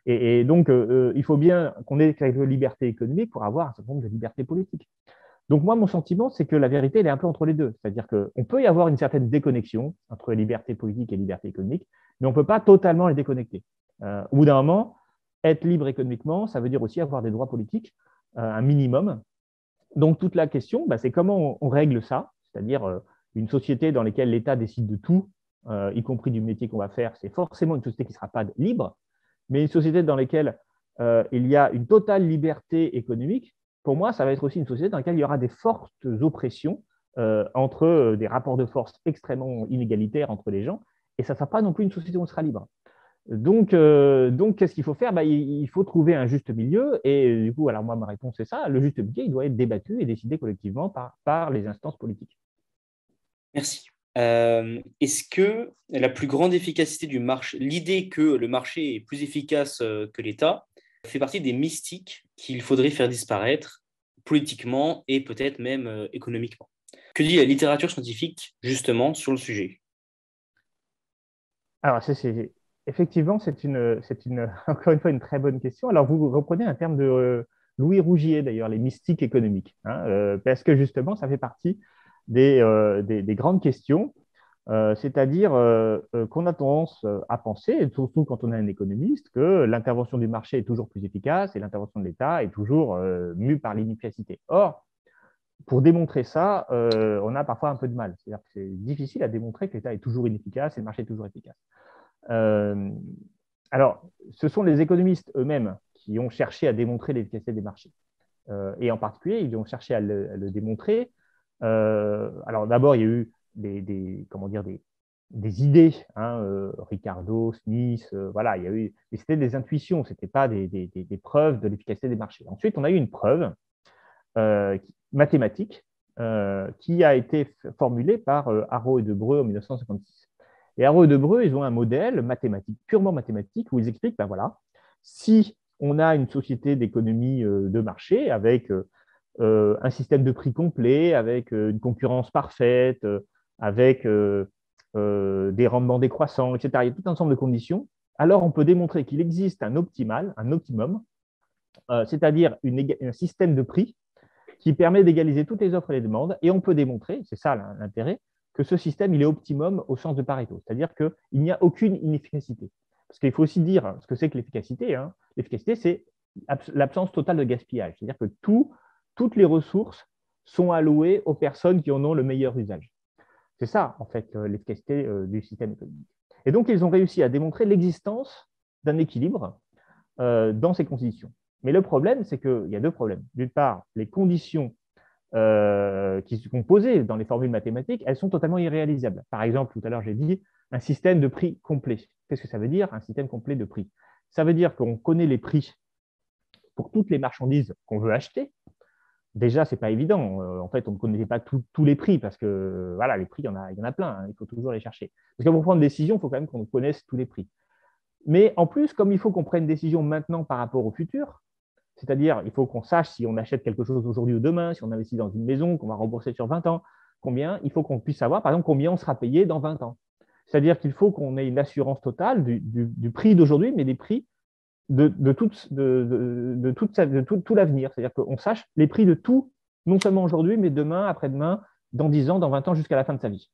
Et donc, il faut bien qu'on ait quelques libertés économiques pour avoir un certain nombre de libertés politiques. Donc, moi, mon sentiment, c'est que la vérité, elle est un peu entre les deux. C'est-à-dire qu'on peut y avoir une certaine déconnexion entre liberté politique et liberté économique, mais on ne peut pas totalement les déconnecter. Au bout d'un moment, être libre économiquement, ça veut dire aussi avoir des droits politiques, un minimum. Donc, toute la question, bah, c'est comment on règle ça, c'est-à-dire une société dans laquelle l'État décide de tout, y compris du métier qu'on va faire, c'est forcément une société qui ne sera pas libre, mais une société dans laquelle il y a une totale liberté économique, pour moi, ça va être aussi une société dans laquelle il y aura des fortes oppressions entre des rapports de force extrêmement inégalitaires entre les gens, et ça ne sera pas non plus une société où on sera libre. Donc qu'est-ce qu'il faut faire? Bah, il faut trouver un juste milieu, et du coup, alors moi, ma réponse, c'est ça, le juste milieu, il doit être débattu et décidé collectivement par les instances politiques. Merci. Est-ce que la plus grande efficacité du marché, l'idée que le marché est plus efficace que l'État, fait partie des mystiques qu'il faudrait faire disparaître politiquement et peut-être même économiquement? Que dit la littérature scientifique justement sur le sujet? Alors, effectivement, encore une fois une très bonne question. Alors, vous reprenez un terme de Louis Rougier, d'ailleurs, les mystiques économiques, hein, parce que justement, ça fait partie des grandes questions. C'est-à-dire qu'on a tendance à penser, surtout quand on est un économiste, que l'intervention du marché est toujours plus efficace et l'intervention de l'État est toujours mue par l'inefficacité. Or, pour démontrer ça, on a parfois un peu de mal. C'est-à-dire que c'est difficile à démontrer que l'État est toujours inefficace et le marché est toujours efficace. Alors, ce sont les économistes eux-mêmes qui ont cherché à démontrer l'efficacité des marchés. Et en particulier, ils ont cherché à le démontrer. Alors, d'abord, il y a eu des idées, hein, Ricardo, Smith, voilà, il y a eu, mais c'était des intuitions, ce n'était pas des preuves de l'efficacité des marchés. Ensuite, on a eu une preuve mathématique qui a été formulée par Arrow et Debreu en 1956. Et Arrow et Debreu, ils ont un modèle mathématique, purement mathématique, où ils expliquent, ben voilà, si on a une société d'économie de marché avec un système de prix complet, avec une concurrence parfaite, avec des rendements décroissants, etc., il y a tout un ensemble de conditions, alors on peut démontrer qu'il existe un optimum, c'est-à-dire un système de prix qui permet d'égaliser toutes les offres et les demandes, et on peut démontrer, c'est ça l'intérêt, que ce système il est optimum au sens de Pareto, c'est-à-dire qu'il n'y a aucune inefficacité. Parce qu'il faut aussi dire ce que c'est que l'efficacité. Hein. L'efficacité, c'est l'absence totale de gaspillage, c'est-à-dire que toutes les ressources sont allouées aux personnes qui en ont le meilleur usage. C'est ça, en fait, l'efficacité du système économique. Et donc, ils ont réussi à démontrer l'existence d'un équilibre dans ces conditions. Mais le problème, c'est qu'il y a deux problèmes. D'une part, les conditions qui sont posées dans les formules mathématiques, elles sont totalement irréalisables. Par exemple, tout à l'heure, j'ai dit un système de prix complet. Qu'est-ce que ça veut dire, un système complet de prix? Ça veut dire qu'on connaît les prix pour toutes les marchandises qu'on veut acheter. Déjà, ce n'est pas évident. En fait, on ne connaît pas tous les prix parce que voilà, les prix, il y en a plein. Hein, il faut toujours les chercher. Parce que pour prendre une décision, il faut quand même qu'on connaisse tous les prix. Mais en plus, comme il faut qu'on prenne une décision maintenant par rapport au futur, c'est-à-dire il faut qu'on sache si on achète quelque chose aujourd'hui ou demain, si on investit dans une maison qu'on va rembourser sur 20 ans, combien, il faut qu'on puisse savoir, par exemple, combien on sera payé dans 20 ans. C'est-à-dire qu'il faut qu'on ait une assurance totale du prix d'aujourd'hui, mais des prix de tout l'avenir. C'est-à-dire qu'on sache les prix de tout, non seulement aujourd'hui, mais demain, après-demain, dans 10 ans, dans 20 ans, jusqu'à la fin de sa vie.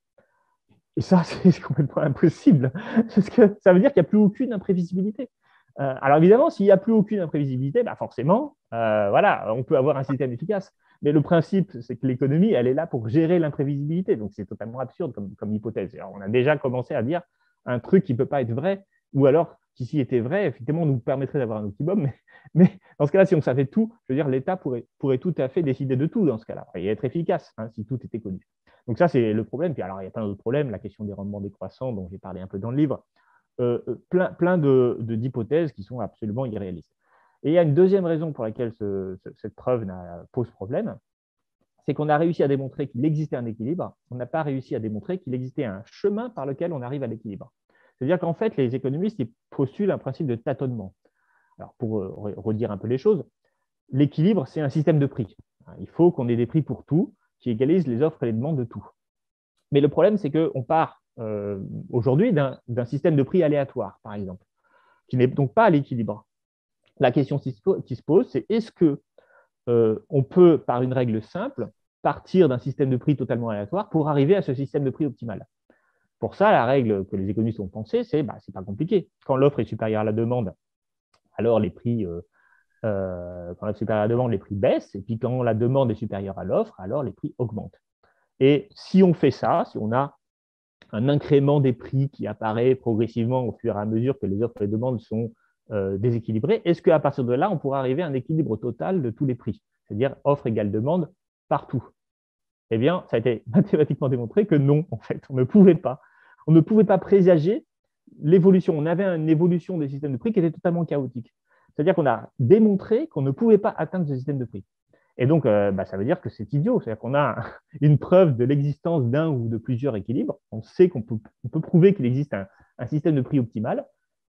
Et ça, c'est complètement impossible, parce que ça veut dire qu'il n'y a plus aucune imprévisibilité. Alors évidemment, s'il n'y a plus aucune imprévisibilité, bah forcément, voilà, on peut avoir un système efficace. Mais le principe, c'est que l'économie, elle est là pour gérer l'imprévisibilité. Donc c'est totalement absurde comme hypothèse. Alors, on a déjà commencé à dire un truc qui ne peut pas être vrai, ou alors qui s'il était vrai, effectivement, nous permettrait d'avoir un optimum. Mais dans ce cas-là, si on savait tout, je veux dire, l'État pourrait tout à fait décider de tout dans ce cas-là, et être efficace, hein, si tout était connu. Donc ça, c'est le problème. Puis alors, il y a plein d'autres problèmes, la question des rendements décroissants, dont j'ai parlé un peu dans le livre, plein d'hypothèses qui sont absolument irréalistes. Et il y a une deuxième raison pour laquelle cette preuve pose problème, c'est qu'on a réussi à démontrer qu'il existait un équilibre, on n'a pas réussi à démontrer qu'il existait un chemin par lequel on arrive à l'équilibre. C'est-à-dire qu'en fait, les économistes ils postulent un principe de tâtonnement. Alors, pour redire un peu les choses, l'équilibre, c'est un système de prix. Il faut qu'on ait des prix pour tout, qui égalisent les offres et les demandes de tout. Mais le problème, c'est qu'on part aujourd'hui d'un système de prix aléatoire, par exemple, qui n'est donc pas à l'équilibre. La question qui se pose, c'est est-ce que on peut, par une règle simple, partir d'un système de prix totalement aléatoire pour arriver à ce système de prix optimal? Pour ça, la règle que les économistes ont pensée, c'est pas compliqué. Quand l'offre est supérieure à la demande, alors les prix quand l'offre est supérieure à la demande, les prix baissent, et puis quand la demande est supérieure à l'offre, alors les prix augmentent. Et si on fait ça, si on a un incrément des prix qui apparaît progressivement au fur et à mesure que les offres et les demandes sont déséquilibrées, est-ce qu'à partir de là, on pourra arriver à un équilibre total de tous les prix, c'est-à-dire offre égale demande partout? Eh bien, ça a été mathématiquement démontré que non, en fait, on ne pouvait pas. On ne pouvait pas présager l'évolution. On avait une évolution des systèmes de prix qui était totalement chaotique. C'est-à-dire qu'on a démontré qu'on ne pouvait pas atteindre ce système de prix. Et donc, ça veut dire que c'est idiot. C'est-à-dire qu'on a une preuve de l'existence d'un ou de plusieurs équilibres. On sait qu'on peut prouver qu'il existe un système de prix optimal,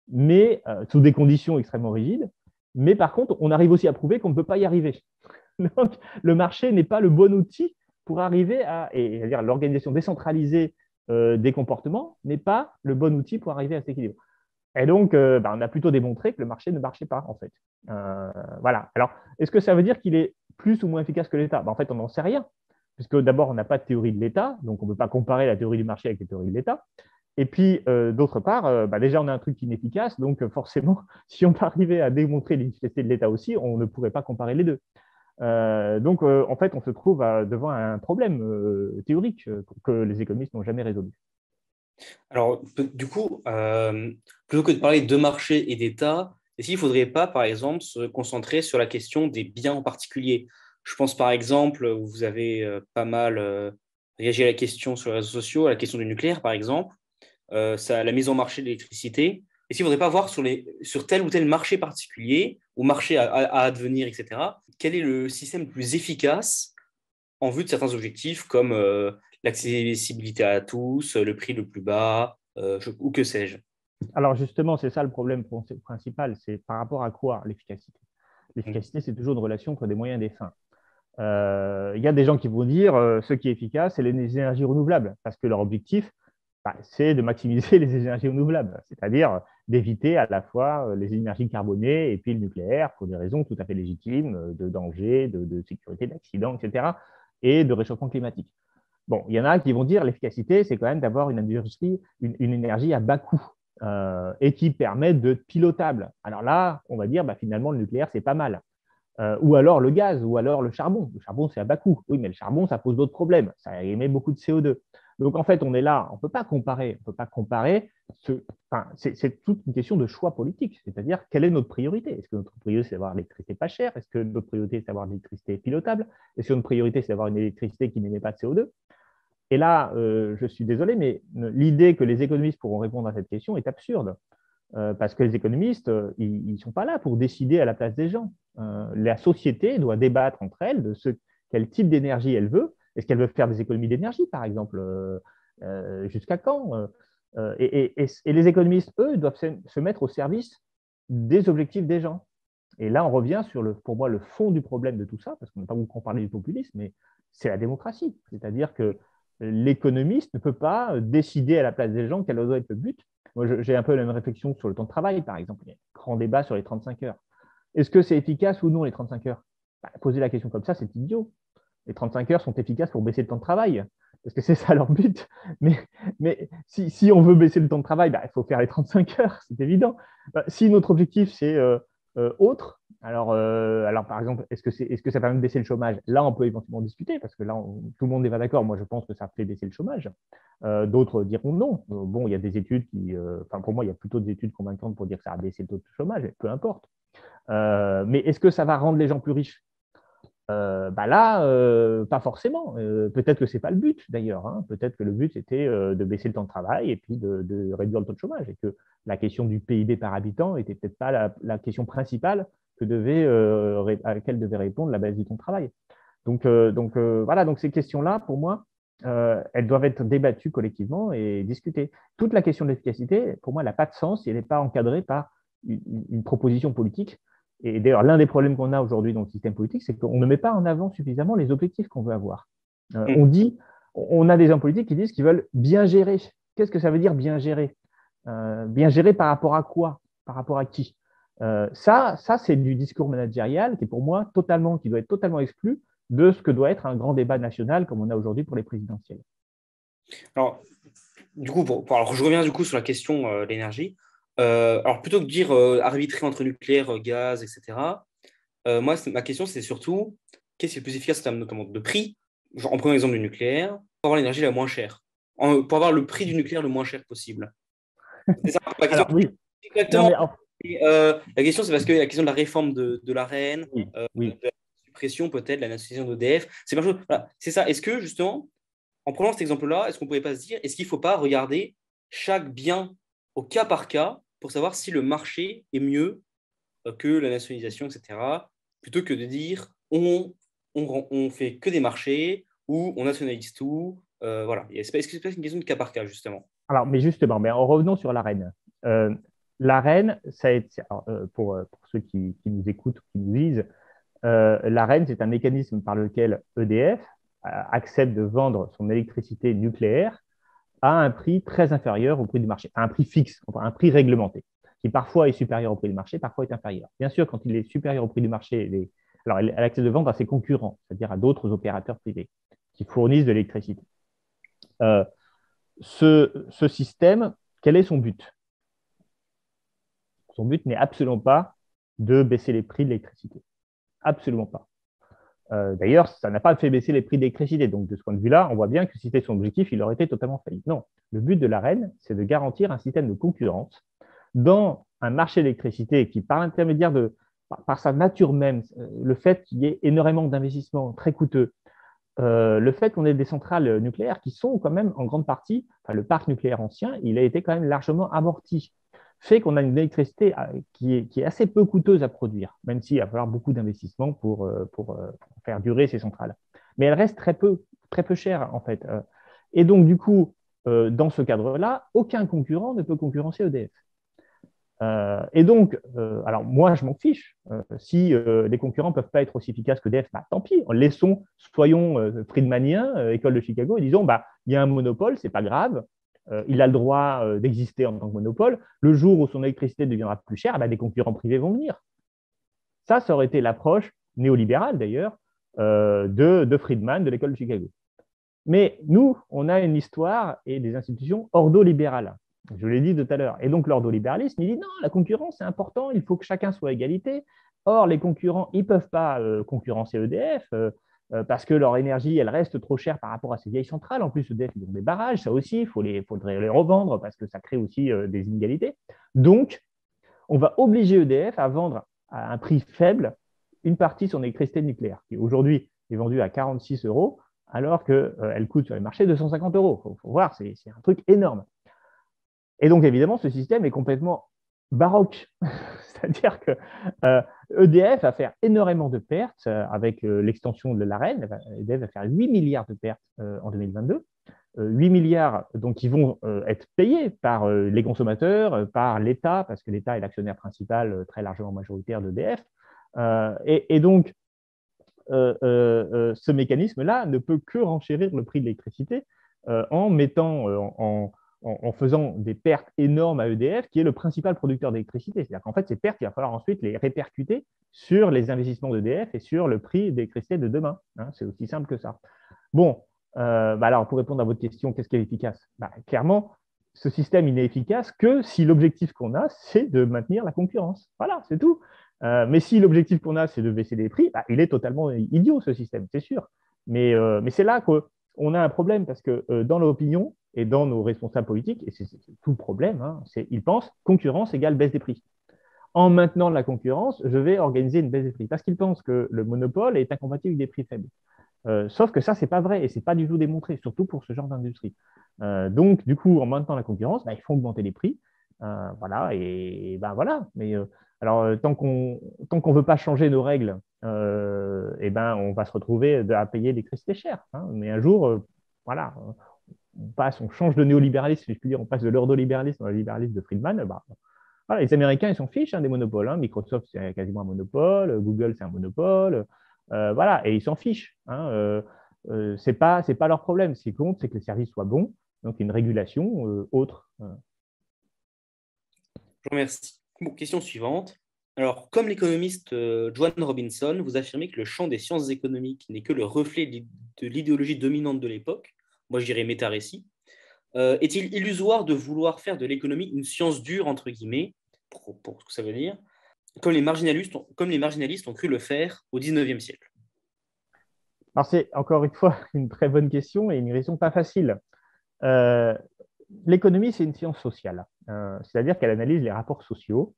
mais sous des conditions extrêmement rigides. Mais par contre, on arrive aussi à prouver qu'on ne peut pas y arriver. Donc, le marché n'est pas le bon outil pour arriver à, et c'est-à-dire l'organisation décentralisée des comportements n'est pas le bon outil pour arriver à cet équilibre. Et donc, on a plutôt démontré que le marché ne marchait pas, en fait. Voilà. Alors, est-ce que ça veut dire qu'il est plus ou moins efficace que l'État? En fait, on n'en sait rien, puisque d'abord, on n'a pas de théorie de l'État, donc on ne peut pas comparer la théorie du marché avec les théories de l'État. Et puis, d'autre part, déjà, on a un truc inefficace, donc forcément, si on arrivait à démontrer l'efficacité de l'État aussi, on ne pourrait pas comparer les deux. Donc, en fait, on se trouve devant un problème théorique que les économistes n'ont jamais résolu. Alors, du coup, plutôt que de parler de marché et d'État, est-ce qu'il ne faudrait pas, par exemple, se concentrer sur la question des biens en particulier? Je pense, par exemple, vous avez pas mal réagi à la question sur les réseaux sociaux, à la question du nucléaire, par exemple, la mise en marché de l'électricité. Est-ce qu'il ne faudrait pas voir sur tel ou tel marché particulier, ou marché à advenir, etc., quel est le système le plus efficace en vue de certains objectifs comme l'accessibilité à tous, le prix le plus bas, ou que sais-je. Alors, justement, c'est ça le problème principal, c'est par rapport à quoi l'efficacité? L'efficacité, c'est toujours une relation entre des moyens et des fins. Il y a des gens qui vont dire ce qui est efficace, c'est les énergies renouvelables, parce que leur objectif, c'est de maximiser les énergies renouvelables, c'est-à-dire d'éviter à la fois les énergies carbonées et puis le nucléaire pour des raisons tout à fait légitimes de danger, de sécurité, d'accident, etc., et de réchauffement climatique. Bon, il y en a qui vont dire l'efficacité, c'est quand même d'avoir une industrie, une énergie à bas coût et qui permet d'être pilotable. Alors là, on va dire finalement le nucléaire, c'est pas mal. Ou alors le gaz, ou alors le charbon. Le charbon, c'est à bas coût. Oui, mais le charbon, ça pose d'autres problèmes. Ça émet beaucoup de CO2. Donc, en fait, on est là, on ne peut pas comparer. On peut pas comparer. C'est toute une question de choix politique. C'est-à-dire, quelle est notre priorité? Est-ce que notre priorité, c'est d'avoir l'électricité pas chère? Est-ce que notre priorité, c'est d'avoir l'électricité pilotable? Est-ce que notre priorité, c'est d'avoir une électricité qui n'émet pas de CO2? Et là, je suis désolé, mais l'idée que les économistes pourront répondre à cette question est absurde. Parce que les économistes, ils ne sont pas là pour décider à la place des gens. La société doit débattre entre elles de quel type d'énergie elle veut. Est-ce qu'elle veut faire des économies d'énergie, par exemple? Jusqu'à quand? Et les économistes, eux, doivent se mettre au service des objectifs des gens. Et là, on revient sur, pour moi, le fond du problème de tout ça, parce qu'on n'a pas beaucoup parlé du populisme, mais c'est la démocratie. C'est-à-dire que l'économiste ne peut pas décider à la place des gens quel doit être le but. Moi, j'ai un peu la même réflexion sur le temps de travail, par exemple. Il y a un grand débat sur les 35 heures. Est-ce que c'est efficace ou non, les 35 heures? Poser la question comme ça, c'est idiot. Les 35 heures sont efficaces pour baisser le temps de travail, parce que c'est ça leur but. Mais si on veut baisser le temps de travail, il faut faire les 35 heures, c'est évident. Si notre objectif, c'est autre, alors, par exemple, est-ce que ça permet de baisser le chômage? Là, on peut éventuellement discuter, parce que là, tout le monde n'est pas d'accord. Moi, je pense que ça fait baisser le chômage. D'autres diront non. Bon, il y a des études pour moi, il y a plutôt des études convaincantes pour dire que ça a baissé le taux de chômage, peu importe. Mais est-ce que ça va rendre les gens plus riches? Là, pas forcément. Peut-être que ce n'est pas le but, d'ailleurs. Hein. Peut-être que le but, c'était de baisser le temps de travail et puis de réduire le taux de chômage. Et que la question du PIB par habitant n'était peut-être pas la question principale à laquelle devait répondre la baisse du temps de travail. Voilà, donc ces questions-là, pour moi, elles doivent être débattues collectivement et discutées. Toute la question de l'efficacité, pour moi, elle n'a pas de sens si elle n'est pas encadrée par une proposition politique. Et d'ailleurs, l'un des problèmes qu'on a aujourd'hui dans le système politique, c'est qu'on ne met pas en avant suffisamment les objectifs qu'on veut avoir. On a des hommes politiques qui disent qu'ils veulent bien gérer. Qu'est-ce que ça veut dire bien gérer? Bien gérer par rapport à quoi? Par rapport à qui? Ça c'est du discours managérial qui, pour moi, qui doit être totalement exclu de ce que doit être un grand débat national comme on a aujourd'hui pour les présidentielles. Alors, du coup, alors, je reviens du coup sur la question de l'énergie. Alors, plutôt que de dire arbitrer entre nucléaire, gaz, etc., moi, ma question, c'est surtout qu'est-ce qui est le plus efficace en termes notamment de prix, genre, en prenant l'exemple du nucléaire, pour avoir l'énergie la moins chère, pour avoir le prix du nucléaire le moins cher possible. C'est ça la question. Alors, oui. Exactement. La question, c'est parce que la question de la réforme de l'AREN, oui. de la suppression peut-être, la nationalisation d'EDF, c'est voilà, c'est ça. Est-ce que justement, en prenant cet exemple-là, est-ce qu'on ne pourrait pas se dire, est-ce qu'il ne faut pas regarder chaque bien au cas par cas pour savoir si le marché est mieux que la nationalisation, etc., plutôt que de dire on fait que des marchés ou on nationalise tout. Voilà. Est-ce que c'est pas une question de cas par cas, justement? Alors, mais justement, en revenant sur l'AREN. L'AREN, pour ceux qui nous écoutent, qui nous lisent, l'AREN, c'est un mécanisme par lequel EDF accepte de vendre son électricité nucléaire à un prix très inférieur au prix du marché, à un prix fixe, un prix réglementé, qui parfois est supérieur au prix du marché, parfois est inférieur. Bien sûr, quand il est supérieur au prix du marché, alors elle accepte de vendre à ses concurrents, c'est-à-dire à d'autres opérateurs privés qui fournissent de l'électricité. Ce système, quel est son but? Son but n'est absolument pas de baisser les prix de l'électricité. Absolument pas. D'ailleurs, ça n'a pas fait baisser les prix d'électricité. Donc, de ce point de vue-là, on voit bien que si c'était son objectif, il aurait été totalement failli. Non, le but de l'AREN, c'est de garantir un système de concurrence dans un marché d'électricité qui, par sa nature même, le fait qu'il y ait énormément d'investissements très coûteux, le fait qu'on ait des centrales nucléaires qui sont quand même en grande partie, le parc nucléaire ancien, il a été quand même largement amorti, fait qu'on a une électricité qui est assez peu coûteuse à produire, même s'il va falloir beaucoup d'investissements pour faire durer ces centrales. Mais elle reste très peu chère, en fait. Et donc, du coup, dans ce cadre-là, aucun concurrent ne peut concurrencer EDF. Et donc, alors moi, je m'en fiche. Si les concurrents ne peuvent pas être aussi efficaces que EDF, tant pis. Soyons friedmaniens, école de Chicago, et disons, il y a un monopole, c'est pas grave. Il a le droit d'exister en tant que monopole. Le jour où son électricité deviendra plus chère, des concurrents privés vont venir. Ça aurait été l'approche néolibérale, d'ailleurs, de Friedman, de l'école de Chicago. Mais nous, on a une histoire et des institutions ordolibérales. Je l'ai dit tout à l'heure. Et donc, l'ordolibéralisme, il dit non, la concurrence, c'est important, il faut que chacun soit à égalité. Or, les concurrents, ils ne peuvent pas concurrencer EDF parce que leur énergie, elle reste trop chère par rapport à ces vieilles centrales. En plus, EDF, ils ont des barrages, ça aussi, il faudrait les revendre parce que ça crée aussi des inégalités. Donc, on va obliger EDF à vendre à un prix faible une partie de son électricité nucléaire, qui aujourd'hui est vendue à 46 euros, alors qu'elle coûte sur les marchés 250 euros. Il faut voir, c'est un truc énorme. Et donc, évidemment, ce système est complètement baroque. C'est-à-dire que EDF va faire énormément de pertes avec l'extension de l'AREN. EDF va faire 8 milliards de pertes en 2022. 8 milliards donc, qui vont être payés par les consommateurs, par l'État, parce que l'État est l'actionnaire principal très largement majoritaire d'EDF. Et donc, ce mécanisme-là ne peut que renchérir le prix de l'électricité en mettant en faisant des pertes énormes à EDF, qui est le principal producteur d'électricité. C'est-à-dire qu'en fait, ces pertes, il va falloir ensuite les répercuter sur les investissements d'EDF et sur le prix d'électricité de demain. Hein, c'est aussi simple que ça. Bon, alors pour répondre à votre question, qu'est-ce qui est efficace? Clairement, ce système il n'est efficace que si l'objectif qu'on a, c'est de maintenir la concurrence. Voilà, c'est tout. Mais si l'objectif qu'on a, c'est de baisser les prix, il est totalement idiot ce système, c'est sûr. Mais c'est là qu'on a un problème parce que dans l'opinion et dans nos responsables politiques, et c'est tout le problème, hein, ils pensent concurrence égale baisse des prix. En maintenant la concurrence, je vais organiser une baisse des prix parce qu'ils pensent que le monopole est incompatible avec des prix faibles. Sauf que ça, ce n'est pas vrai et ce n'est pas du tout démontré, surtout pour ce genre d'industrie. Donc, du coup, en maintenant la concurrence, il faut augmenter les prix. Voilà, et voilà. Mais alors, tant qu'on ne veut pas changer nos règles, on va se retrouver à payer l'électricité chère. Hein. Mais un jour, voilà, on change de néolibéralisme, si je puis dire, on passe de l'ordolibéralisme au libéralisme de Friedman. Voilà, les Américains, ils s'en fichent des monopoles. Hein. Microsoft, c'est quasiment un monopole. Google, c'est un monopole. Voilà, et ils s'en fichent. Hein. C'est pas leur problème. Ce qui compte, c'est que les services soient bons. Donc, une régulation autre. Je vous remercie. Bon, question suivante. Alors, comme l'économiste Joan Robinson, vous affirmez que le champ des sciences économiques n'est que le reflet de l'idéologie dominante de l'époque. Moi, je dirais méta-récit. Est-il illusoire de vouloir faire de l'économie une science dure, entre guillemets, pour ce que ça veut dire, comme les marginalistes ont cru le faire au XIXe siècle? Alors, c'est encore une fois une très bonne question et une question pas facile. L'économie, c'est une science sociale, c'est-à-dire qu'elle analyse les rapports sociaux,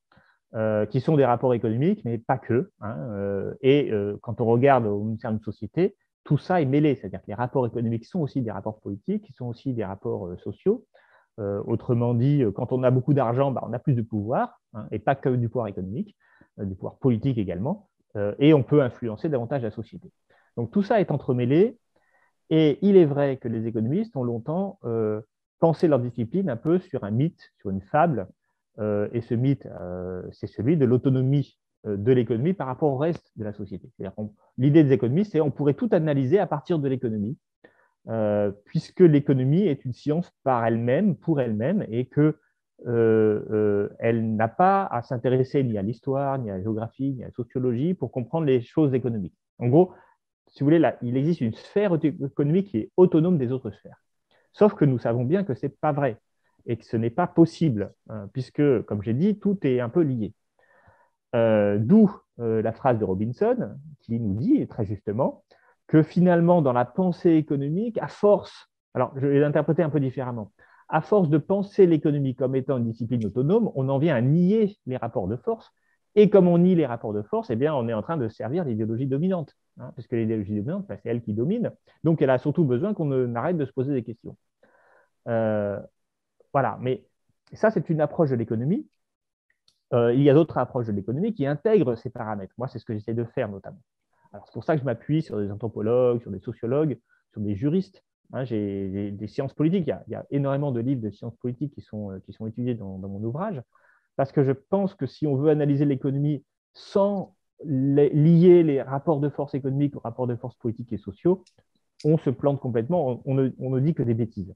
qui sont des rapports économiques, mais pas que. Hein, quand on regarde au sein d'une société, tout ça est mêlé, c'est-à-dire que les rapports économiques sont aussi des rapports politiques, qui sont aussi des rapports sociaux. Autrement dit, quand on a beaucoup d'argent, on a plus de pouvoir, hein, et pas que du pouvoir économique, du pouvoir politique également, et on peut influencer davantage la société. Donc tout ça est entremêlé, et il est vrai que les économistes ont longtemps pensé leur discipline un peu sur un mythe, sur une fable, et ce mythe, c'est celui de l'autonomie de l'économie par rapport au reste de la société. L'idée des économistes, c'est qu'on pourrait tout analyser à partir de l'économie, puisque l'économie est une science par elle-même, pour elle-même, et que elle n'a pas à s'intéresser ni à l'histoire, ni à la géographie, ni à la sociologie pour comprendre les choses économiques. En gros, si vous voulez, là, il existe une sphère économique qui est autonome des autres sphères. Sauf que nous savons bien que ce n'est pas vrai et que ce n'est pas possible, hein, puisque, comme j'ai dit, tout est un peu lié. D'où la phrase de Robinson qui nous dit très justement que finalement, dans la pensée économique, à force, alors je vais l'interpréter un peu différemment, à force de penser l'économie comme étant une discipline autonome, on en vient à nier les rapports de force. Et comme on nie les rapports de force, eh bien, on est en train de servir l'idéologie dominante, hein, parce que l'idéologie dominante, c'est elle qui domine. Donc, elle a surtout besoin qu'on arrête de se poser des questions. Voilà, mais ça, c'est une approche de l'économie. Il y a d'autres approches de l'économie qui intègrent ces paramètres. Moi, c'est ce que j'essaie de faire notamment. Alors, c'est pour ça que je m'appuie sur des anthropologues, sur des sociologues, sur des juristes. Hein, j'ai des sciences politiques. Il y a énormément de livres de sciences politiques qui sont étudiés dans mon ouvrage, parce que je pense que si on veut analyser l'économie sans lier les rapports de force économiques aux rapports de force politiques et sociaux, on se plante complètement, on ne dit que des bêtises.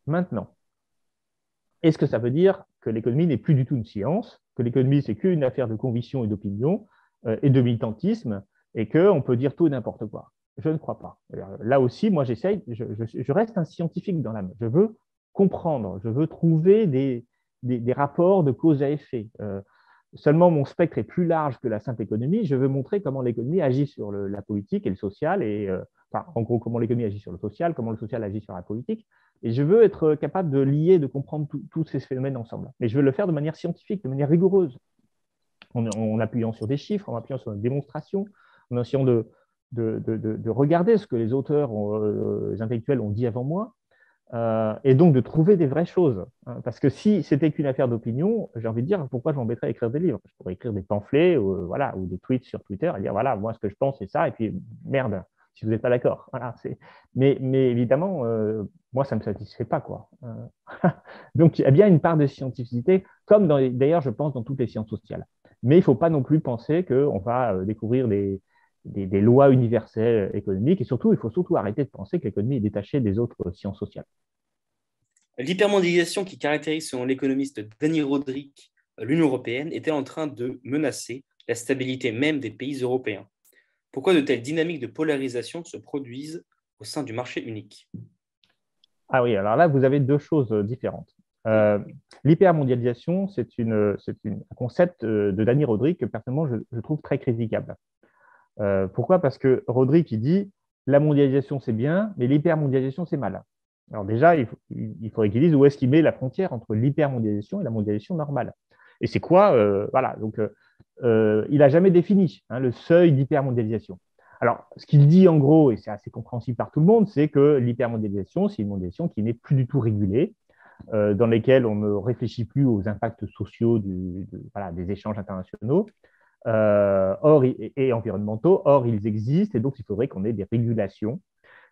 Maintenant, est-ce que ça veut dire que l'économie n'est plus du tout une science, que l'économie, c'est qu'une affaire de conviction et d'opinion et de militantisme, et qu'on peut dire tout et n'importe quoi? Je ne crois pas. Alors, là aussi, moi, je reste un scientifique dans l'âme. Je veux comprendre, je veux trouver des rapports de cause à effet. Seulement, mon spectre est plus large que la simple économie. Je veux montrer comment l'économie agit sur la politique et le social, en gros, comment l'économie agit sur le social, comment le social agit sur la politique. Et je veux être capable de lier, de comprendre tous ces phénomènes ensemble. Mais je veux le faire de manière scientifique, de manière rigoureuse, en appuyant sur des chiffres, en appuyant sur une démonstration, en essayant de regarder ce que les auteurs, les intellectuels ont dit avant moi, et donc de trouver des vraies choses. Hein, parce que si c'était qu'une affaire d'opinion, j'ai envie de dire, pourquoi je m'embêterais à écrire des livres? Je pourrais écrire des pamphlets voilà, ou des tweets sur Twitter et dire, voilà, moi, ce que je pense, c'est ça, et puis, merde, si vous n'êtes pas d'accord. Voilà, mais évidemment, moi, ça ne me satisfait pas, quoi. Donc, il y a bien une part de scientificité, comme d'ailleurs, je pense, dans toutes les sciences sociales. Mais il ne faut pas non plus penser qu'on va découvrir des lois universelles économiques, et surtout, il faut surtout arrêter de penser que l'économie est détachée des autres sciences sociales. L'hypermondialisation qui caractérise, selon l'économiste Danny Rodrik, l'Union européenne est-elle en train de menacer la stabilité même des pays européens? Pourquoi de telles dynamiques de polarisation se produisent au sein du marché unique? Ah oui, alors là, vous avez deux choses différentes. L'hypermondialisation, c'est un concept de Danny Rodrik que personnellement, je trouve très critiquable. Pourquoi? Parce que Rodrik, il dit la mondialisation, c'est bien, mais l'hypermondialisation, c'est mal. Alors déjà, il faudrait qu'il dise où est-ce qu'il met la frontière entre l'hypermondialisation et la mondialisation normale. Et c'est quoi? Voilà, donc il n'a jamais défini le seuil d'hypermondialisation. Alors, ce qu'il dit en gros, et c'est assez compréhensible par tout le monde, c'est que l'hypermondialisation, c'est une mondialisation qui n'est plus du tout régulée, dans lesquelles on ne réfléchit plus aux impacts sociaux des échanges internationaux et environnementaux. Or, ils existent et donc il faudrait qu'on ait des régulations.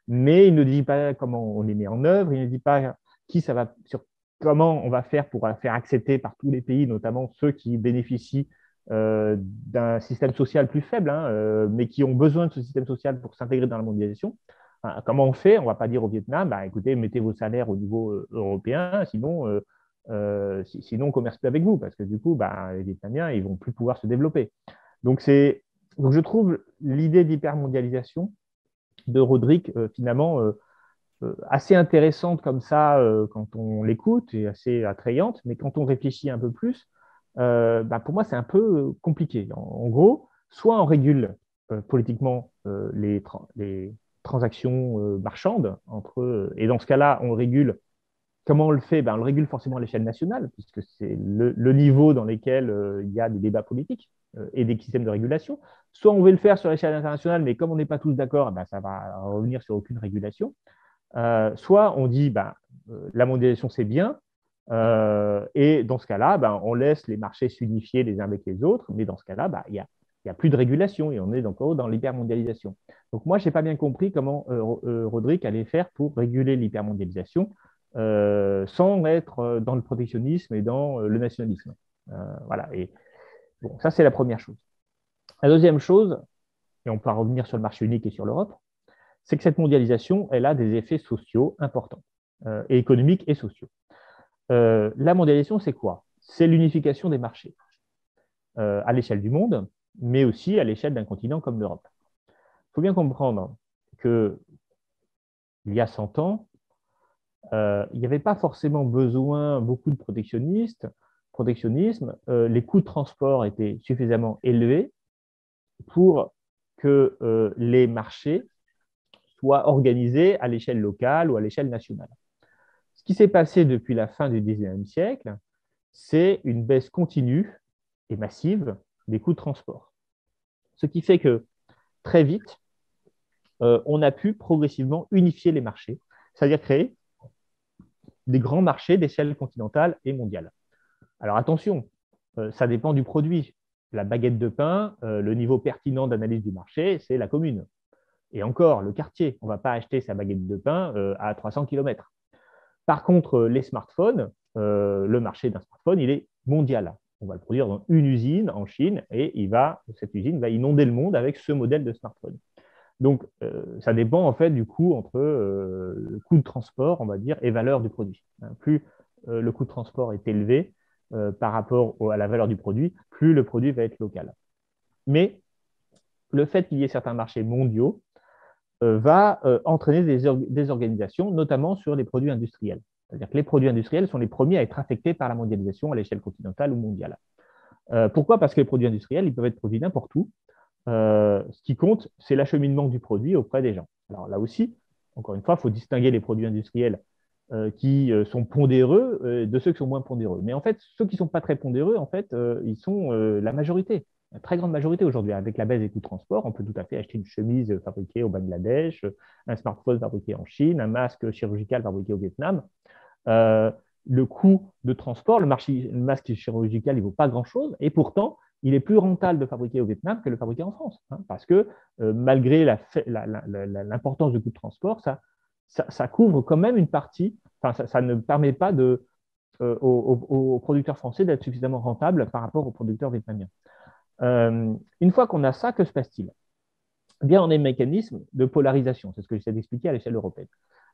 Mais il ne dit pas comment on les met en œuvre, il ne dit pas comment on va faire pour faire accepter par tous les pays, notamment ceux qui bénéficient d'un système social plus faible, mais qui ont besoin de ce système social pour s'intégrer dans la mondialisation. Comment on fait? On ne va pas dire au Vietnam, bah, écoutez, mettez vos salaires au niveau européen, sinon on ne commerce plus avec vous, parce que du coup, bah, les Vietnamiens, ils ne vont plus pouvoir se développer. Donc, je trouve l'idée d'hypermondialisation de Rodrik, finalement, assez intéressante comme ça quand on l'écoute et assez attrayante, mais quand on réfléchit un peu plus, bah, pour moi, c'est un peu compliqué. En gros, soit on régule politiquement les transactions marchandes entre et dans ce cas-là, on régule. Comment on le fait? Ben, on le régule forcément à l'échelle nationale, puisque c'est le niveau dans lequel il y a des débats politiques et des systèmes de régulation. Soit on veut le faire sur l'échelle internationale, mais comme on n'est pas tous d'accord, ben, ça va revenir sur aucune régulation. Soit on dit ben, la mondialisation c'est bien, et dans ce cas-là, ben, on laisse les marchés s'unifier les uns avec les autres, mais dans ce cas-là, ben, il y a plus de régulation et on est encore dans l'hypermondialisation. Donc moi, je n'ai pas bien compris comment Rodrik allait faire pour réguler l'hypermondialisation sans être dans le protectionnisme et dans le nationalisme. Voilà. Et bon, ça, c'est la première chose. La deuxième chose, et on peut revenir sur le marché unique et sur l'Europe, c'est que cette mondialisation, elle a des effets sociaux importants, et économiques et sociaux. La mondialisation, c'est quoi? C'est l'unification des marchés à l'échelle du monde, mais aussi à l'échelle d'un continent comme l'Europe. Il faut bien comprendre qu'il y a 100 ans, il n'y avait pas forcément besoin beaucoup de protectionnisme. Les coûts de transport étaient suffisamment élevés pour que les marchés soient organisés à l'échelle locale ou à l'échelle nationale. Ce qui s'est passé depuis la fin du XIXe siècle, c'est une baisse continue et massive des coûts de transport. Ce qui fait que très vite, on a pu progressivement unifier les marchés, c'est-à-dire créer des grands marchés d'échelle continentale et mondiale. Alors attention, ça dépend du produit. La baguette de pain, le niveau pertinent d'analyse du marché, c'est la commune. Et encore, le quartier. On ne va pas acheter sa baguette de pain à 300 km. Par contre, les smartphones, le marché d'un smartphone, il est mondial. On va le produire dans une usine en Chine et cette usine va inonder le monde avec ce modèle de smartphone. Donc, ça dépend en fait du coût entre le coût de transport, on va dire, et valeur du produit. Plus le coût de transport est élevé par rapport à la valeur du produit, plus le produit va être local. Mais le fait qu'il y ait certains marchés mondiaux va entraîner des organisations, notamment sur les produits industriels. C'est-à-dire que les produits industriels sont les premiers à être affectés par la mondialisation à l'échelle continentale ou mondiale. Pourquoi? Parce que les produits industriels, ils peuvent être produits n'importe où. Ce qui compte, c'est l'acheminement du produit auprès des gens. Alors là aussi, encore une fois, il faut distinguer les produits industriels qui sont pondéreux de ceux qui sont moins pondéreux. Mais en fait, ceux qui ne sont pas très pondéreux, en fait, ils sont la majorité, la très grande majorité aujourd'hui. Avec la baisse des coûts de transport, on peut tout à fait acheter une chemise fabriquée au Bangladesh, un smartphone fabriqué en Chine, un masque chirurgical fabriqué au Vietnam. Le coût de transport, le masque chirurgical, il ne vaut pas grand-chose, et pourtant, il est plus rentable de fabriquer au Vietnam que de le fabriquer en France, parce que malgré l'importance du coût de transport, ça couvre quand même une partie, ça ne permet pas aux producteurs français d'être suffisamment rentables par rapport aux producteurs vietnamiens. Une fois qu'on a ça, que se passe-t-il? Eh bien, on a un mécanisme de polarisation, c'est ce que j'essaie d'expliquer à l'échelle européenne.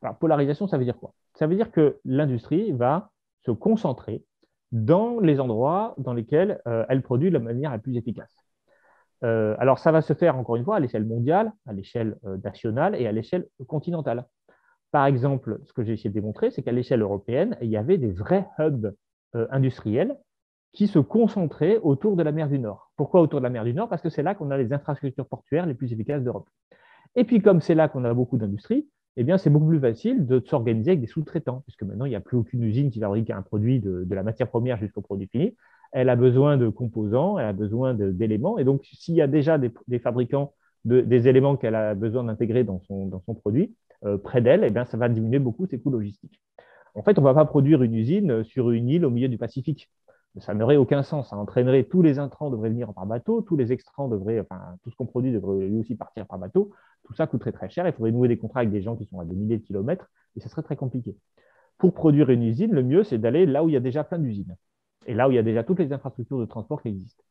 Alors, polarisation, ça veut dire quoi? Ça veut dire que l'industrie va se concentrer dans les endroits dans lesquels elle produit de la manière la plus efficace. Alors, ça va se faire, encore une fois, à l'échelle mondiale, à l'échelle nationale et à l'échelle continentale. Par exemple, ce que j'ai essayé de démontrer, c'est qu'à l'échelle européenne, il y avait des vrais hubs industriels qui se concentraient autour de la mer du Nord. Pourquoi autour de la mer du Nord? Parce que c'est là qu'on a les infrastructures portuaires les plus efficaces d'Europe. Et puis, comme c'est là qu'on a beaucoup d'industries, eh bien, c'est beaucoup plus facile de s'organiser avec des sous-traitants, puisque maintenant, il n'y a plus aucune usine qui fabrique un produit de la matière première jusqu'au produit fini. Elle a besoin de composants, elle a besoin d'éléments. Et donc, s'il y a déjà des fabricants des éléments qu'elle a besoin d'intégrer dans son produit, près d'elle, eh bien, ça va diminuer beaucoup ses coûts logistiques. En fait, on ne va pas produire une usine sur une île au milieu du Pacifique. Ça n'aurait aucun sens. Ça entraînerait tous les intrants devraient venir par bateau, tous les extrants devraient, enfin, tout ce qu'on produit devrait lui aussi partir par bateau. Tout ça coûterait très cher. Il faudrait nouer des contrats avec des gens qui sont à des milliers de kilomètres et ce serait très compliqué. Pour produire une usine, le mieux, c'est d'aller là où il y a déjà plein d'usines et là où il y a déjà toutes les infrastructures de transport qui existent.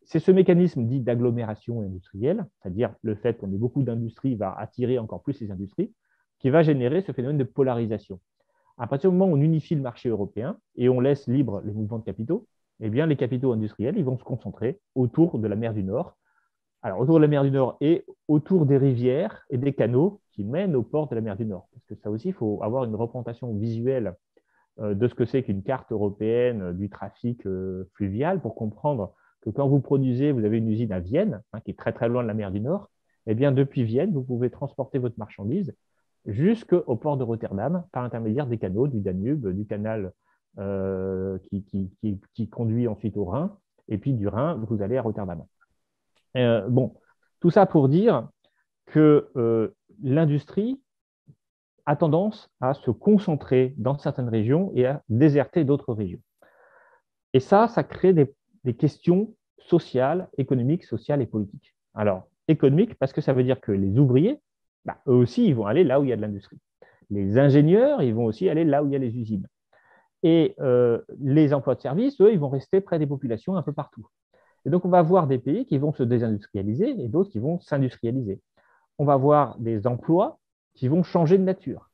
C'est ce mécanisme dit d'agglomération industrielle, c'est-à-dire le fait qu'on ait beaucoup d'industries va attirer encore plus les industries, qui va générer ce phénomène de polarisation. À partir du moment où on unifie le marché européen et on laisse libre les mouvements de capitaux, eh bien, les capitaux industriels ils vont se concentrer autour de la mer du Nord. Alors, autour de la mer du Nord et autour des rivières et des canaux qui mènent au port de la mer du Nord. Parce que ça aussi, il faut avoir une représentation visuelle de ce que c'est qu'une carte européenne du trafic fluvial pour comprendre que quand vous produisez, vous avez une usine à Vienne, qui est très très loin de la mer du Nord, eh bien, depuis Vienne, vous pouvez transporter votre marchandise jusqu'au port de Rotterdam par l'intermédiaire des canaux, du Danube, du canal qui conduit ensuite au Rhin, et puis du Rhin, vous allez à Rotterdam. Bon, tout ça pour dire que l'industrie a tendance à se concentrer dans certaines régions et à déserter d'autres régions. Et ça crée des questions sociales, économiques, sociales et politiques. Alors, économique, parce que ça veut dire que les ouvriers, eux aussi, ils vont aller là où il y a de l'industrie. Les ingénieurs, ils vont aussi aller là où il y a les usines. Et les emplois de service, eux, ils vont rester près des populations un peu partout. Et donc, on va avoir des pays qui vont se désindustrialiser et d'autres qui vont s'industrialiser. On va avoir des emplois qui vont changer de nature.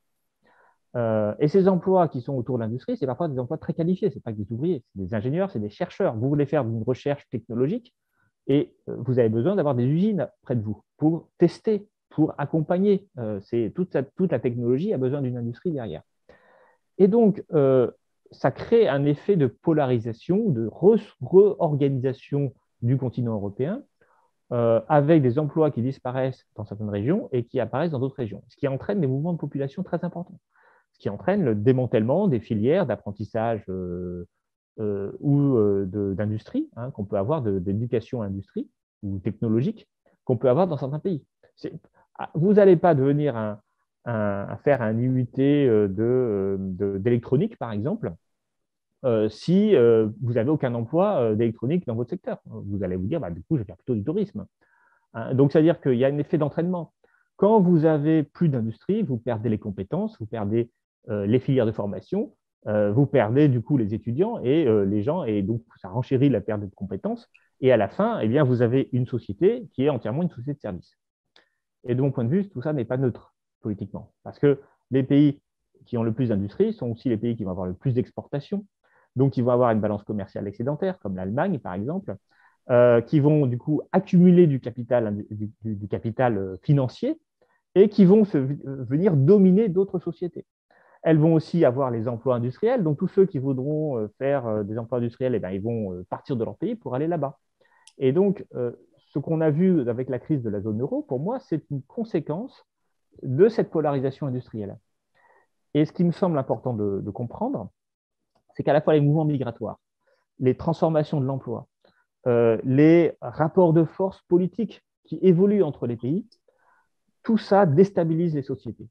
Et ces emplois qui sont autour de l'industrie, c'est parfois des emplois très qualifiés. Ce n'est pas que des ouvriers, c'est des ingénieurs, c'est des chercheurs. Vous voulez faire une recherche technologique et vous avez besoin d'avoir des usines près de vous pour tester, pour accompagner. Toute la technologie a besoin d'une industrie derrière. Et donc, ça crée un effet de polarisation, de réorganisation du continent européen, avec des emplois qui disparaissent dans certaines régions et qui apparaissent dans d'autres régions, ce qui entraîne des mouvements de population très importants, ce qui entraîne le démantèlement des filières d'apprentissage ou d'industrie qu'on peut avoir, d'éducation d'éducation-industrie ou technologique qu'on peut avoir dans certains pays. Vous n'allez pas devenir faire un IUT d'électronique, par exemple, si vous n'avez aucun emploi d'électronique dans votre secteur. Vous allez vous dire, du coup, je vais faire plutôt du tourisme. Donc, c'est-à-dire qu'il y a un effet d'entraînement. Quand vous avez plus d'industrie, vous perdez les compétences, vous perdez les filières de formation, vous perdez du coup les étudiants et les gens, et donc ça renchérit la perte de compétences. Et à la fin, eh bien, vous avez une société qui est entièrement une société de service. Et de mon point de vue, tout ça n'est pas neutre politiquement, parce que les pays qui ont le plus d'industrie sont aussi les pays qui vont avoir le plus d'exportations, donc ils vont avoir une balance commerciale excédentaire, comme l'Allemagne par exemple, qui vont du coup accumuler du capital financier et qui vont venir dominer d'autres sociétés. Elles vont aussi avoir les emplois industriels, donc tous ceux qui voudront faire des emplois industriels, eh bien, ils vont partir de leur pays pour aller là-bas. Et donc, ce qu'on a vu avec la crise de la zone euro, pour moi, c'est une conséquence de cette polarisation industrielle. Et ce qui me semble important de comprendre, c'est qu'à la fois les mouvements migratoires, les transformations de l'emploi, les rapports de force politiques qui évoluent entre les pays, tout ça déstabilise les sociétés.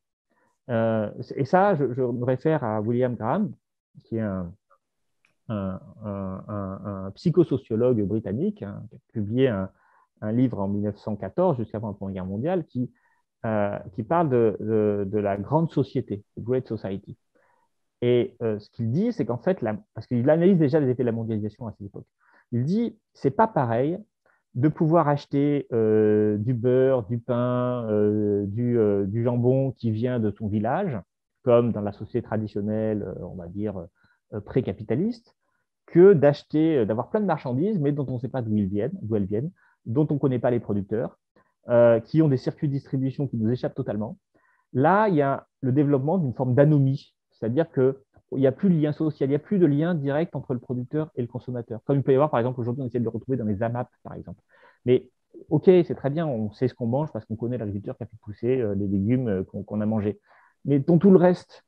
Et ça, je me réfère à William Graham, qui est un psychosociologue britannique, qui a publié un livre en 1914, juste avant la Première Guerre mondiale, qui parle de la grande société, the Great Society. Et ce qu'il dit, c'est qu'en fait, parce qu'il analyse déjà les effets de la mondialisation à cette époque, il dit c'est pas pareil de pouvoir acheter du beurre, du pain, du jambon qui vient de son village, comme dans la société traditionnelle, on va dire pré-capitaliste, que d'acheter, d'avoir plein de marchandises, mais dont on ne sait pas d'où elles viennent, dont on ne connaît pas les producteurs, qui ont des circuits de distribution qui nous échappent totalement. Là, il y a le développement d'une forme d'anomie, c'est-à-dire qu'il n'y a plus de lien social, il n'y a plus de lien direct entre le producteur et le consommateur. Comme il peut y avoir, par exemple, aujourd'hui, on essaie de le retrouver dans les AMAP, par exemple. Mais OK, c'est très bien, on sait ce qu'on mange parce qu'on connaît l'agriculteur qui a fait pousser les légumes qu'on a mangés. Mais dans tout le reste,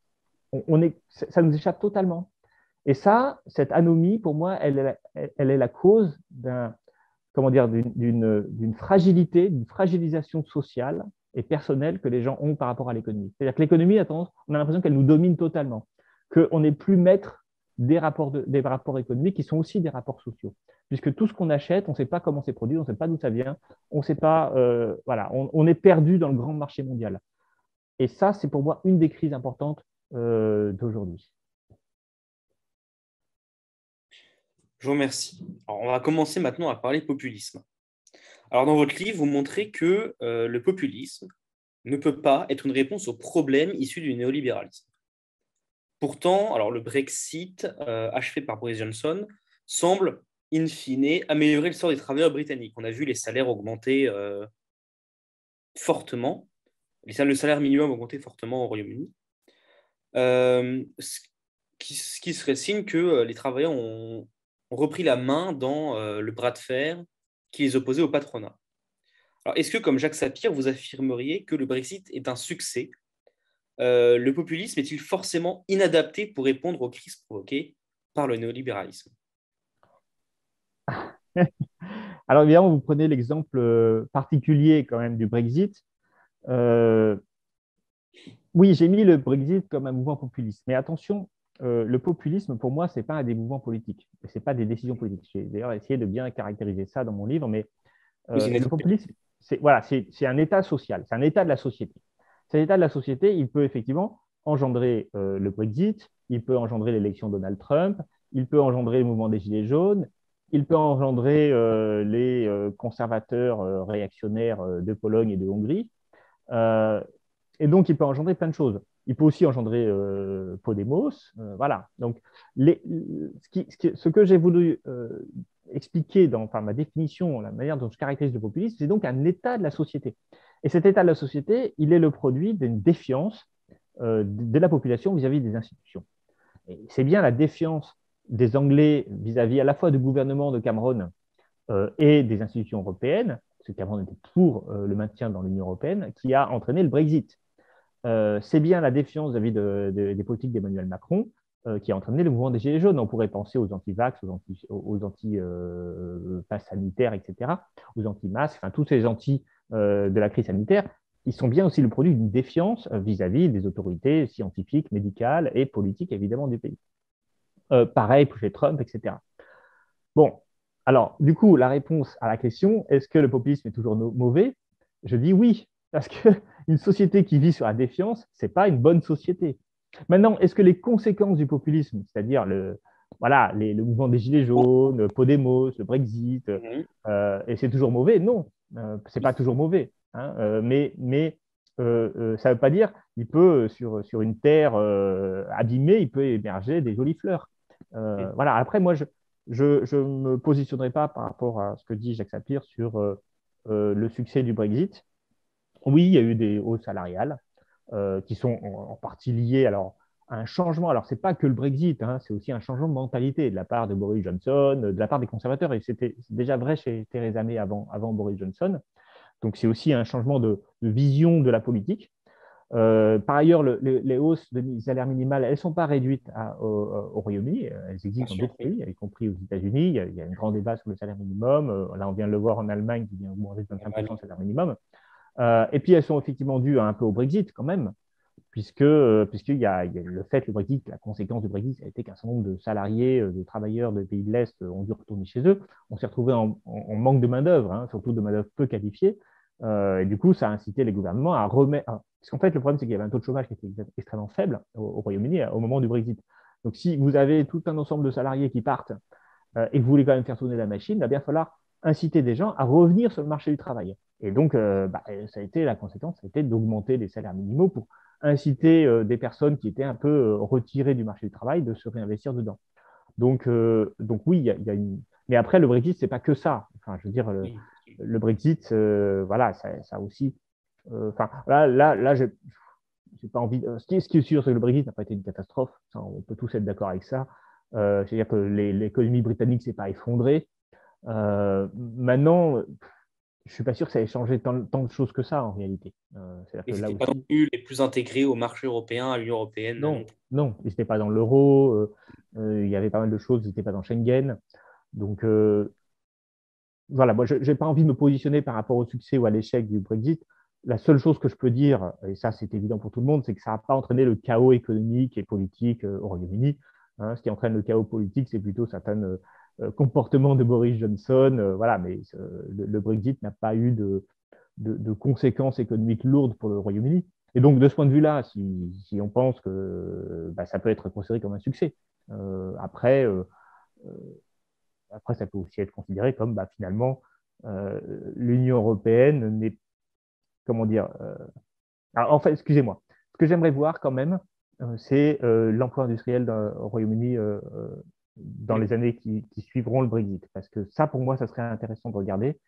ça nous échappe totalement. Et ça, cette anomie, pour moi, elle est la cause d'une fragilité, d'une fragilisation sociale et personnelle que les gens ont par rapport à l'économie. C'est-à-dire que l'économie, on a l'impression qu'elle nous domine totalement, qu'on n'est plus maître des rapports économiques qui sont aussi des rapports sociaux. Puisque tout ce qu'on achète, on ne sait pas comment c'est produit, on ne sait pas d'où ça vient, on sait pas, voilà, on est perdu dans le grand marché mondial. Et ça, c'est pour moi une des crises importantes d'aujourd'hui. Je vous remercie. Alors, on va commencer maintenant à parler populisme. Alors, dans votre livre, vous montrez que le populisme ne peut pas être une réponse aux problèmes issus du néolibéralisme. Pourtant, alors, le Brexit, achevé par Boris Johnson, semble, in fine, améliorer le sort des travailleurs britanniques. On a vu les salaires augmenter fortement, le salaire minimum augmenter fortement au Royaume-Uni, ce qui serait signe que les travailleurs ont repris la main dans le bras de fer qui les opposait au patronat. Alors, est-ce que, comme Jacques Sapir, vous affirmeriez que le Brexit est un succès? Le populisme est-il forcément inadapté pour répondre aux crises provoquées par le néolibéralisme? Alors évidemment, vous prenez l'exemple particulier quand même du Brexit. Oui, j'ai mis le Brexit comme un mouvement populiste. Mais attention, le populisme, pour moi, ce n'est pas des mouvements politiques. Ce n'est pas des décisions politiques. J'ai d'ailleurs essayé de bien caractériser ça dans mon livre. Mais le populisme, c'est un état social. C'est un état de la société. Cet état de la société, il peut effectivement engendrer le Brexit, il peut engendrer l'élection de Donald Trump, il peut engendrer le mouvement des Gilets jaunes, il peut engendrer les conservateurs réactionnaires de Pologne et de Hongrie. Et donc, il peut engendrer plein de choses. Il peut aussi engendrer Podemos. Voilà. Donc, ce que j'ai voulu expliquer dans ma définition, la manière dont je caractérise le populisme, c'est donc un état de la société. Et cet état de la société, il est le produit d'une défiance de la population vis-à-vis des institutions. Et c'est bien la défiance des Anglais vis-à-vis à la fois du gouvernement de Cameron et des institutions européennes, parce que Cameron était pour le maintien dans l'Union européenne, qui a entraîné le Brexit. C'est bien la défiance vis-à-vis des politiques d'Emmanuel Macron qui a entraîné le mouvement des Gilets jaunes. On pourrait penser aux anti-vax, aux anti-pass sanitaires, etc., aux anti-masques, enfin, tous ces anti de la crise sanitaire, ils sont bien aussi le produit d'une défiance vis-à-vis des autorités scientifiques, médicales et politiques, évidemment, du pays. Pareil pour chez Trump, etc. Bon, alors, du coup, la réponse à la question, est-ce que le populisme est toujours mauvais? Je dis oui, parce qu'une société qui vit sur la défiance, ce n'est pas une bonne société. Maintenant, est-ce que les conséquences du populisme, c'est-à-dire le mouvement des Gilets jaunes, Podemos, le Brexit, et c'est toujours mauvais? Non, ce n'est pas toujours mauvais. Hein, mais ça ne veut pas dire qu'il peut, sur une terre abîmée, il peut émerger des jolies fleurs. Voilà. Après, moi, je ne me positionnerai pas par rapport à ce que dit Jacques Sapir sur le succès du Brexit. Oui, il y a eu des hausses salariales qui sont en partie liées à un changement. Alors, ce n'est pas que le Brexit, hein, c'est aussi un changement de mentalité de la part de Boris Johnson, de la part des conservateurs. Et c'est déjà vrai chez Theresa May avant Boris Johnson. Donc, c'est aussi un changement de vision de la politique. Par ailleurs, les hausses de salaire minimal, elles ne sont pas réduites au Royaume-Uni, elles existent dans d'autres pays, y compris aux États-Unis. Il y a un grand débat sur le salaire minimum. Là, on vient de le voir en Allemagne, qui vient augmenter de 25% le salaire minimum. Et puis, elles sont effectivement dues un peu au Brexit quand même, puisqu'il y a le Brexit, la conséquence du Brexit, ça a été qu'un certain nombre de salariés, de travailleurs des pays de l'Est ont dû retourner chez eux. On s'est retrouvé en manque de main-d'œuvre, hein, surtout de main-d'œuvre peu qualifiée. Et du coup, ça a incité les gouvernements à remettre. Parce qu'en fait, le problème, c'est qu'il y avait un taux de chômage qui était extrêmement faible au Royaume-Uni au moment du Brexit. Donc, si vous avez tout un ensemble de salariés qui partent et que vous voulez quand même faire tourner la machine, il va bien falloir inciter des gens à revenir sur le marché du travail. Et donc, ça a été la conséquence, ça a été d'augmenter les salaires minimaux pour inciter des personnes qui étaient un peu retirées du marché du travail de se réinvestir dedans. Donc oui, il y a une. Mais après, le Brexit, c'est pas que ça. Enfin, je veux dire, Oui. le Brexit, voilà, ça aussi. Enfin, là, j'ai pas envie. Ce qui est sûr, c'est que le Brexit n'a pas été une catastrophe. Ça, on peut tous être d'accord avec ça. C'est-à-dire que l'économie britannique s'est pas effondrée. Maintenant, je suis pas sûr que ça ait changé tant de choses que ça en réalité. C'est-à-dire Et que là c'était pas non aussi, plus les plus intégrés au marché européen, à l'Union européenne non non, plus. non, ils n'étaient pas dans l'euro. Il y avait pas mal de choses, ils n'étaient pas dans Schengen. Donc, voilà, moi, je n'ai pas envie de me positionner par rapport au succès ou à l'échec du Brexit. La seule chose que je peux dire, et ça c'est évident pour tout le monde, c'est que ça n'a pas entraîné le chaos économique et politique au Royaume-Uni. Hein. Ce qui entraîne le chaos politique, c'est plutôt certains comportements de Boris Johnson. Voilà, mais le Brexit n'a pas eu de conséquences économiques lourdes pour le Royaume-Uni. Et donc, de ce point de vue-là, si on pense que ça peut être considéré comme un succès, après, après, ça peut aussi être considéré comme finalement euh, l'Union européenne n'est, comment dire, alors, en fait, excusez-moi, ce que j'aimerais voir quand même, c'est l'emploi industriel au Royaume-Uni dans Mm. les années qui suivront le Brexit. Parce que ça, pour moi, ça serait intéressant de regarder.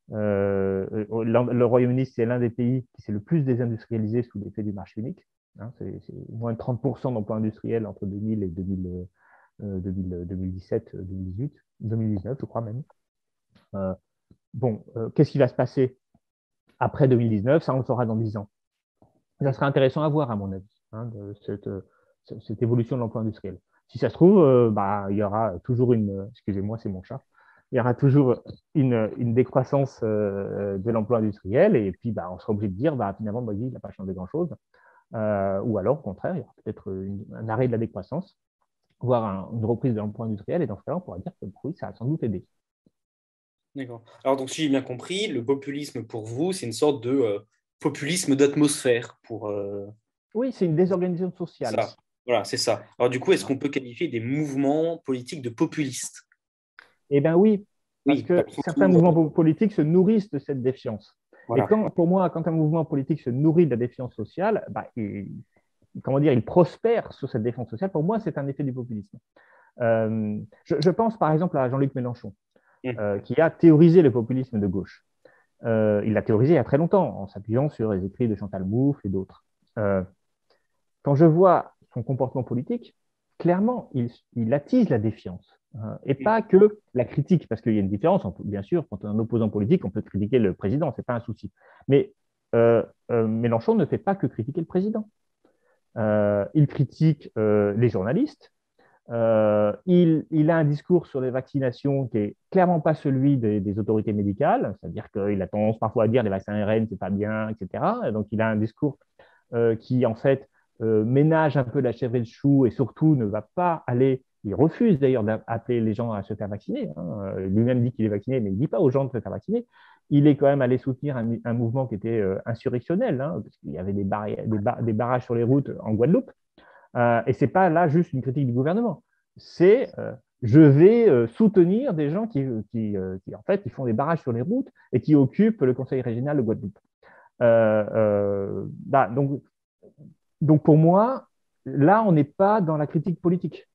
Le Royaume-Uni, c'est l'un des pays qui s'est le plus désindustrialisé sous l'effet du marché unique. Hein, c'est moins de 30% d'emplois industriels entre 2000 et 2017, 2018, 2019, je crois même. Euh, bon, qu'est-ce qui va se passer après 2019? Ça, on le saura dans 10 ans. Ça serait intéressant à voir, à mon avis, hein, cette évolution de l'emploi industriel. Si ça se trouve, il y aura toujours excusez-moi, c'est mon chat, il y aura toujours une décroissance de l'emploi industriel, et puis on sera obligé de dire, finalement, le Brexit n'a pas changé grand-chose. Ou alors, au contraire, il y aura peut-être un arrêt de la décroissance, voire une reprise de l'emploi industriel, et dans ce cas-là, on pourra dire que oui, ça a sans doute aidé. D'accord. Alors, donc, si j'ai bien compris, le populisme pour vous, c'est une sorte de populisme d'atmosphère pour Oui, c'est une désorganisation sociale. ça. Voilà, c'est ça. Alors, du coup, est-ce qu'on peut qualifier des mouvements politiques de populistes? Eh bien oui, parce Oui, dans que le sens certains où, mouvements politiques se nourrissent de cette défiance. Et voilà. pour moi, quand un mouvement politique se nourrit de la défiance sociale, comment dire, il prospère sur cette défiance sociale. Pour moi, c'est un effet du populisme. Je pense par exemple à Jean-Luc Mélenchon, Mm. qui a théorisé le populisme de gauche. Il l'a théorisé il y a très longtemps, en s'appuyant sur les écrits de Chantal Mouffe et d'autres. Quand je vois son comportement politique, clairement, il attise la défiance. Hein, et Mm. pas que la critique, parce qu'il y a une différence. Bien sûr, quand on est un opposant politique, on peut critiquer le président, ce n'est pas un souci. Mais Mélenchon ne fait pas que critiquer le président. Il critique les journalistes. Il a un discours sur les vaccinations qui est clairement pas celui des autorités médicales, c'est-à-dire qu'il a tendance parfois à dire les vaccins ARN, c'est pas bien, etc. Et donc, il a un discours qui en fait ménage un peu la chèvre et le chou et surtout ne va pas aller, il refuse d'ailleurs d'appeler les gens à se faire vacciner. Hein. Lui-même dit qu'il est vacciné, mais il ne dit pas aux gens de se faire vacciner. Il est quand même allé soutenir un mouvement qui était insurrectionnel, hein, parce qu'il y avait des barrages sur les routes en Guadeloupe. Et ce n'est pas là juste une critique du gouvernement. C'est je vais soutenir des gens en fait, qui font des barrages sur les routes et qui occupent le conseil régional de Guadeloupe. Donc, pour moi, là, on n'est pas dans la critique politique.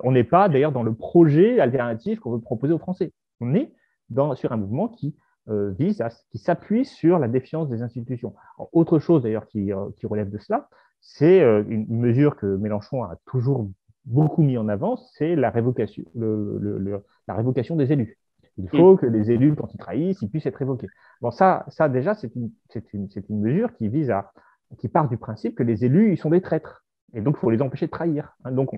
On n'est pas d'ailleurs dans le projet alternatif qu'on veut proposer aux Français. On est sur un mouvement qui s'appuie sur la défiance des institutions. Alors, autre chose d'ailleurs qui relève de cela, c'est une mesure que Mélenchon a toujours beaucoup mis en avant, c'est la révocation, la révocation des élus. Il Mm. faut que les élus, quand ils trahissent, ils puissent être révoqués. Bon, ça déjà, c'est une mesure qui part du principe que les élus, ils sont des traîtres. Et donc, il faut les empêcher de trahir. Hein. Donc,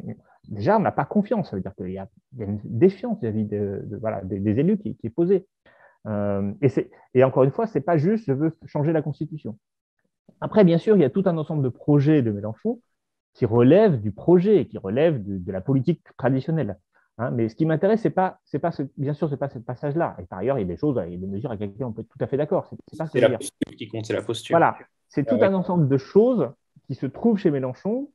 déjà, on n'a pas confiance. Ça veut dire qu'il y a une défiance vis-à-vis voilà, des élus qui est posée. Et encore une fois, ce n'est pas juste je veux changer la Constitution. Après, bien sûr, il y a tout un ensemble de projets de Mélenchon qui relèvent du projet, qui relèvent de la politique traditionnelle. Hein, mais ce qui m'intéresse, bien sûr, c'est pas ce passage-là. Et par ailleurs, il y a des choses, il y a des mesures avec lesquelles on peut être tout à fait d'accord. C'est pas ce que C'est je veux la dire. posture qui compte, c'est la posture. Voilà, c'est Ouais, tout ouais. un ensemble de choses qui se trouvent chez Mélenchon,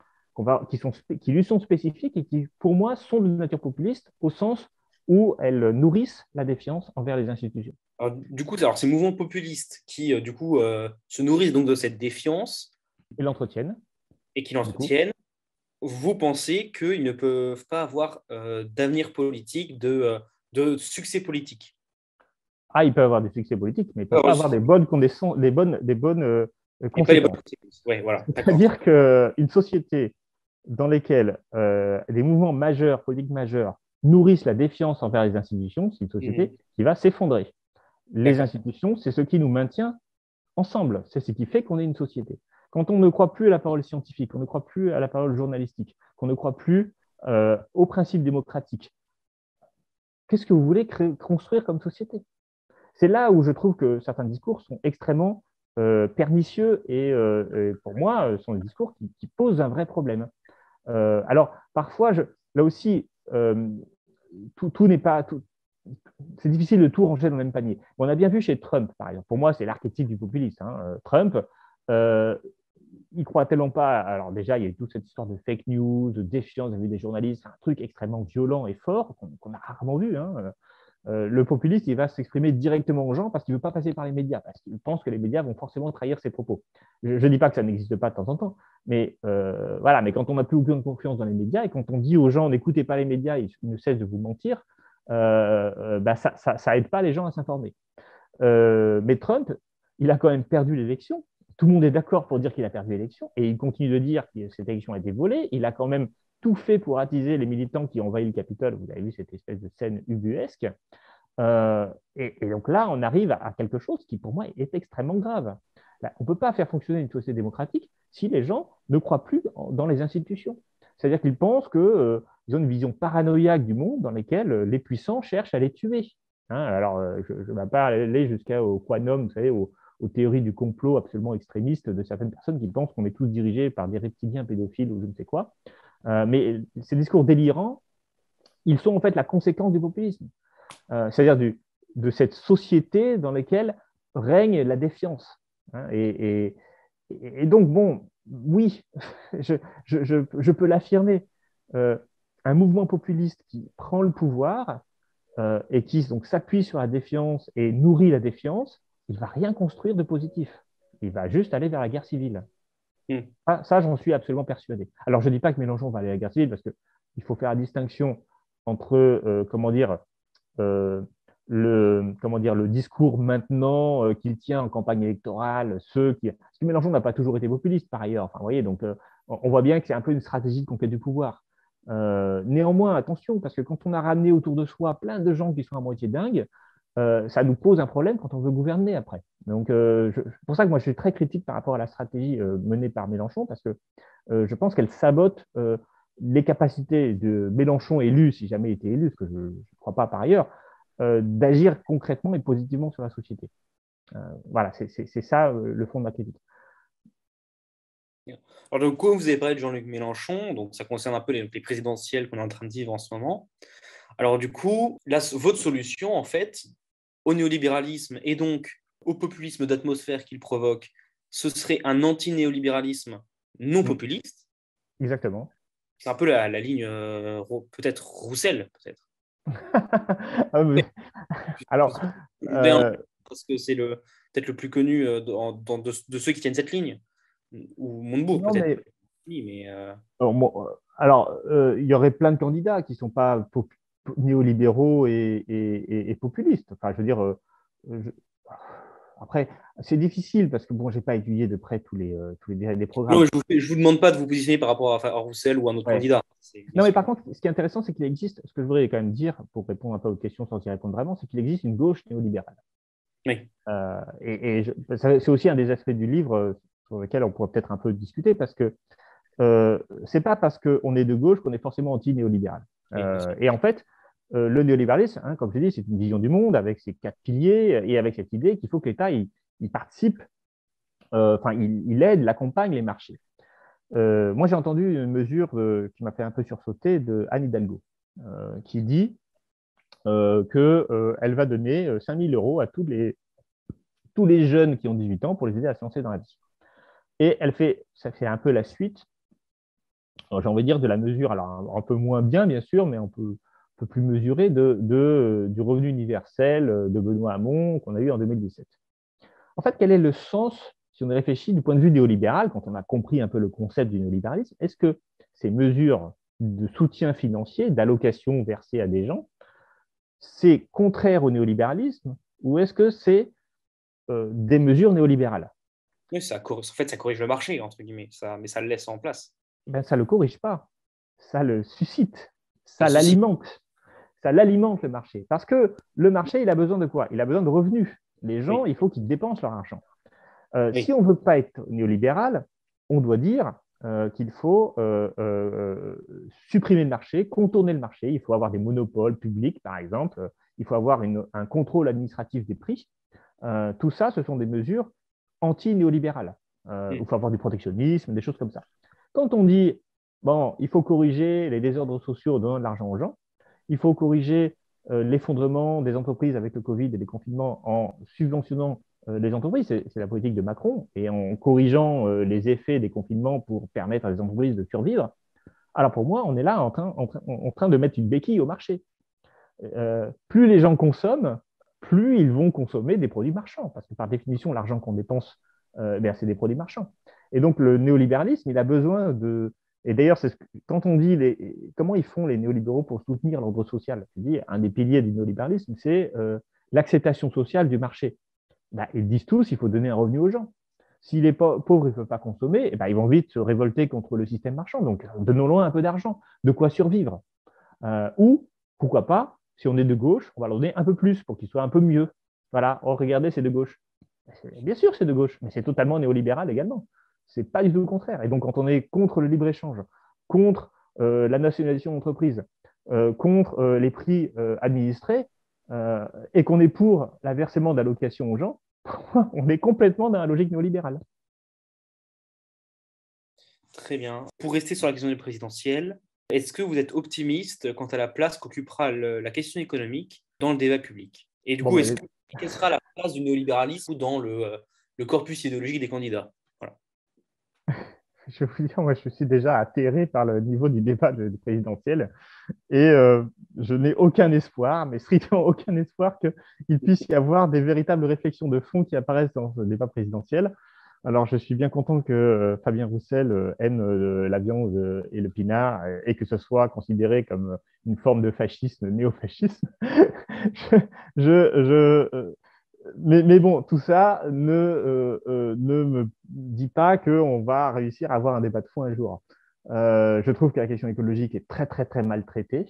qui lui sont spécifiques et qui, pour moi, sont de nature populiste au sens ou elles nourrissent la défiance envers les institutions. Alors, du coup, ces mouvements populistes qui, se nourrissent donc de cette défiance Et l'entretiennent, et qui du coup. l'entretiennent, vous pensez qu'ils ne peuvent pas avoir d'avenir politique, de succès politique. Ah, ils peuvent avoir des succès politiques, mais ils ne peuvent Alors, pas avoir des bonnes conditions, des bonnes et pas les bonnes conséquences. conséquences. Ouais, voilà, d'accord. C'est-à-dire qu'une société dans laquelle des mouvements majeurs, politiques majeurs, nourrissent la défiance envers les institutions, c'est une société Mhm. qui va s'effondrer. Les D'accord. institutions, c'est ce qui nous maintient ensemble. C'est ce qui fait qu'on est une société. Quand on ne croit plus à la parole scientifique, on ne croit plus à la parole journalistique, qu'on ne croit plus aux principes démocratiques, qu'est-ce que vous voulez construire comme société? C'est là où je trouve que certains discours sont extrêmement pernicieux et pour moi, sont des discours qui posent un vrai problème. Alors, parfois, là aussi, tout n'est pas. C'est difficile de tout ranger dans le même panier. On a bien vu chez Trump, par exemple. Pour moi, c'est l'archétype du populisme. Hein. Trump, euh, il croit tellement pas. Alors, déjà, il y a eu toute cette histoire de fake news, de défiance vis-à-vis des journalistes, un truc extrêmement violent et fort qu'on a rarement vu. Hein. Le populiste, il va s'exprimer directement aux gens parce qu'il ne veut pas passer par les médias, parce qu'il pense que les médias vont forcément trahir ses propos. Je ne dis pas que ça n'existe pas de temps en temps, mais voilà. Mais quand on n'a plus aucune confiance dans les médias et quand on dit aux gens n'écoutez pas les médias, ils ne cessent de vous mentir, bah, ça aide pas les gens à s'informer. Mais Trump, il a quand même perdu l'élection. Tout le monde est d'accord pour dire qu'il a perdu l'élection et il continue de dire que cette élection a été volée. Il a quand même tout fait pour attiser les militants qui ont envahi le Capitole. Vous avez vu cette espèce de scène ubuesque. Et donc là, on arrive à quelque chose qui, pour moi, est extrêmement grave. Là, on ne peut pas faire fonctionner une société démocratique si les gens ne croient plus dans les institutions. C'est-à-dire qu'ils pensent qu'ils ont une vision paranoïaque du monde dans lequel les puissants cherchent à les tuer. Hein, alors, je ne vais pas aller jusqu'au quantum, vous savez, aux théories du complot absolument extrémistes de certaines personnes qui pensent qu'on est tous dirigés par des reptiliens pédophiles ou je ne sais quoi. Mais ces discours délirants, ils sont en fait la conséquence du populisme. C'est-à-dire de cette société dans laquelle règne la défiance. Hein, et donc, bon, oui, je peux l'affirmer, euh, un mouvement populiste qui prend le pouvoir et qui donc s'appuie sur la défiance et nourrit la défiance, il ne va rien construire de positif. Il va juste aller vers la guerre civile. Mhm. Ça j'en suis absolument persuadé. Alors, je ne dis pas que Mélenchon va aller à la guerre civile parce qu'il faut faire la distinction entre, comment dire, euh, le discours maintenant qu'il tient en campagne électorale, parce que Mélenchon n'a pas toujours été populiste par ailleurs. Enfin, vous voyez, donc on voit bien que c'est un peu une stratégie de conquête du pouvoir. Néanmoins, attention, parce que quand on a ramené autour de soi plein de gens qui sont à moitié dingues, ça nous pose un problème quand on veut gouverner après. Donc, c'est pour ça que moi, je suis très critique par rapport à la stratégie menée par Mélenchon, parce que je pense qu'elle sabote les capacités de Mélenchon élu, si jamais il était élu, ce que je ne crois pas par ailleurs, d'agir concrètement et positivement sur la société. Voilà, c'est ça le fond de ma critique. Alors, donc, comme vous avez parlé de Jean-Luc Mélenchon, donc ça concerne un peu les présidentielles qu'on est en train de vivre en ce moment. Alors, du coup, là, votre solution, en fait, au néolibéralisme et donc au populisme d'atmosphère qu'il provoque, ce serait un anti-néolibéralisme non Mm, populiste. exactement. C'est un peu la ligne, peut-être Roussel, peut-être. Ah, Ouais, alors, je vous donne un euh, nom parce que c'est peut-être le plus connu de ceux qui tiennent cette ligne. Ou Montebourg, non, peut-être. mais Oui, mais il y aurait plein de candidats qui ne sont pas néolibéraux et populistes. Enfin, je veux dire, je- après, c'est difficile parce que bon, j'ai pas étudié de près les non, programmes. je vous demande pas de vous positionner par rapport à Roussel ou à un autre Ouais. candidat. C'est bien Non, mais sûr. par contre, ce qui est intéressant, c'est qu'il existe, ce que je voudrais quand même dire, pour répondre un peu aux questions sans y répondre vraiment, c'est qu'il existe une gauche néolibérale. Oui. C'est aussi un des aspects du livre sur lequel on pourrait peut-être un peu discuter, parce que c'est pas parce qu'on est de gauche qu'on est forcément anti-néolibéral. Oui, bien sûr. Et en fait, le néolibéralisme, hein, comme je dis, c'est une vision du monde avec ses quatre piliers et avec cette idée qu'il faut que l'État il participe, enfin, il aide, l'accompagne les marchés. Moi, j'ai entendu une mesure qui m'a fait un peu sursauter de Anne Hidalgo, qui dit qu'elle va donner 5 000 euros à tous les jeunes qui ont 18 ans pour les aider à se lancer dans la vie. Et ça fait un peu la suite, j'ai envie de dire, de la mesure, alors un peu moins bien, bien sûr, mais on peut peu plus mesuré du revenu universel de Benoît Hamon qu'on a eu en 2017. En fait, quel est le sens, si on réfléchit du point de vue néolibéral, quand on a compris un peu le concept du néolibéralisme, est-ce que ces mesures de soutien financier, d'allocation versées à des gens, c'est contraire au néolibéralisme ou est-ce que c'est des mesures néolibérales? Oui, en fait, ça corrige le marché, entre guillemets, mais ça le laisse en place. Ben, ça ne le corrige pas, ça le suscite, Ça ça le suscite. l'alimente le marché. Parce que le marché, il a besoin de quoi? Il a besoin de revenus. Les gens, Oui, il faut qu'ils dépensent leur argent. Si oui, on ne veut pas être néolibéral, on doit dire qu'il faut supprimer le marché, contourner le marché. Il faut avoir des monopoles publics, par exemple. Il faut avoir un contrôle administratif des prix. Tout ça, ce sont des mesures anti-néolibérales. Il faut avoir du protectionnisme, des choses comme ça. Quand on dit, bon, il faut corriger les désordres sociaux en donnant de l'argent aux gens, il faut corriger l'effondrement des entreprises avec le Covid et les confinements en subventionnant les entreprises, c'est la politique de Macron, et en corrigeant les effets des confinements pour permettre à les entreprises de survivre. Alors pour moi, on est là en train de mettre une béquille au marché. Plus les gens consomment, plus ils vont consommer des produits marchands, parce que par définition, l'argent qu'on dépense, c'est des produits marchands. Et donc le néolibéralisme, il a besoin de... Et d'ailleurs, quand on dit comment ils font les néolibéraux pour soutenir l'ordre social, je dis, un des piliers du néolibéralisme, c'est l'acceptation sociale du marché. Ils disent tous qu'il faut donner un revenu aux gens. Si les pauvres ne peuvent pas consommer, ils vont vite se révolter contre le système marchand. Donc, donnons-leur un peu d'argent, de quoi survivre. Ou, pourquoi pas, si on est de gauche, on va leur donner un peu plus pour qu'ils soient un peu mieux. Voilà, oh, regardez, c'est de gauche. Bien sûr, c'est de gauche, mais c'est totalement néolibéral également. C'est pas du tout le contraire. Et donc, quand on est contre le libre-échange, contre la nationalisation d'entreprises, contre les prix administrés, et qu'on est pour l'inversement d'allocation aux gens, on est complètement dans la logique néolibérale. très bien. Pour rester sur la question du présidentiel, est-ce que vous êtes optimiste quant à la place qu'occupera la question économique dans le débat public? Et du Bon, coup, quelle sera la place du néolibéralisme dans le corpus idéologique des candidats? Voilà. je vais vous dire, moi, je suis déjà atterré par le niveau du débat présidentiel et je n'ai aucun espoir, mais strictement aucun espoir qu'il puisse y avoir des véritables réflexions de fond qui apparaissent dans ce débat présidentiel. Alors, je suis bien content que Fabien Roussel aime la viande et le pinard et que ce soit considéré comme une forme de fascisme, néofascisme. je, mais bon, tout ça ne me dit pas qu'on va réussir à avoir un débat de fond un jour. Je trouve que la question écologique est très, très, très mal traitée.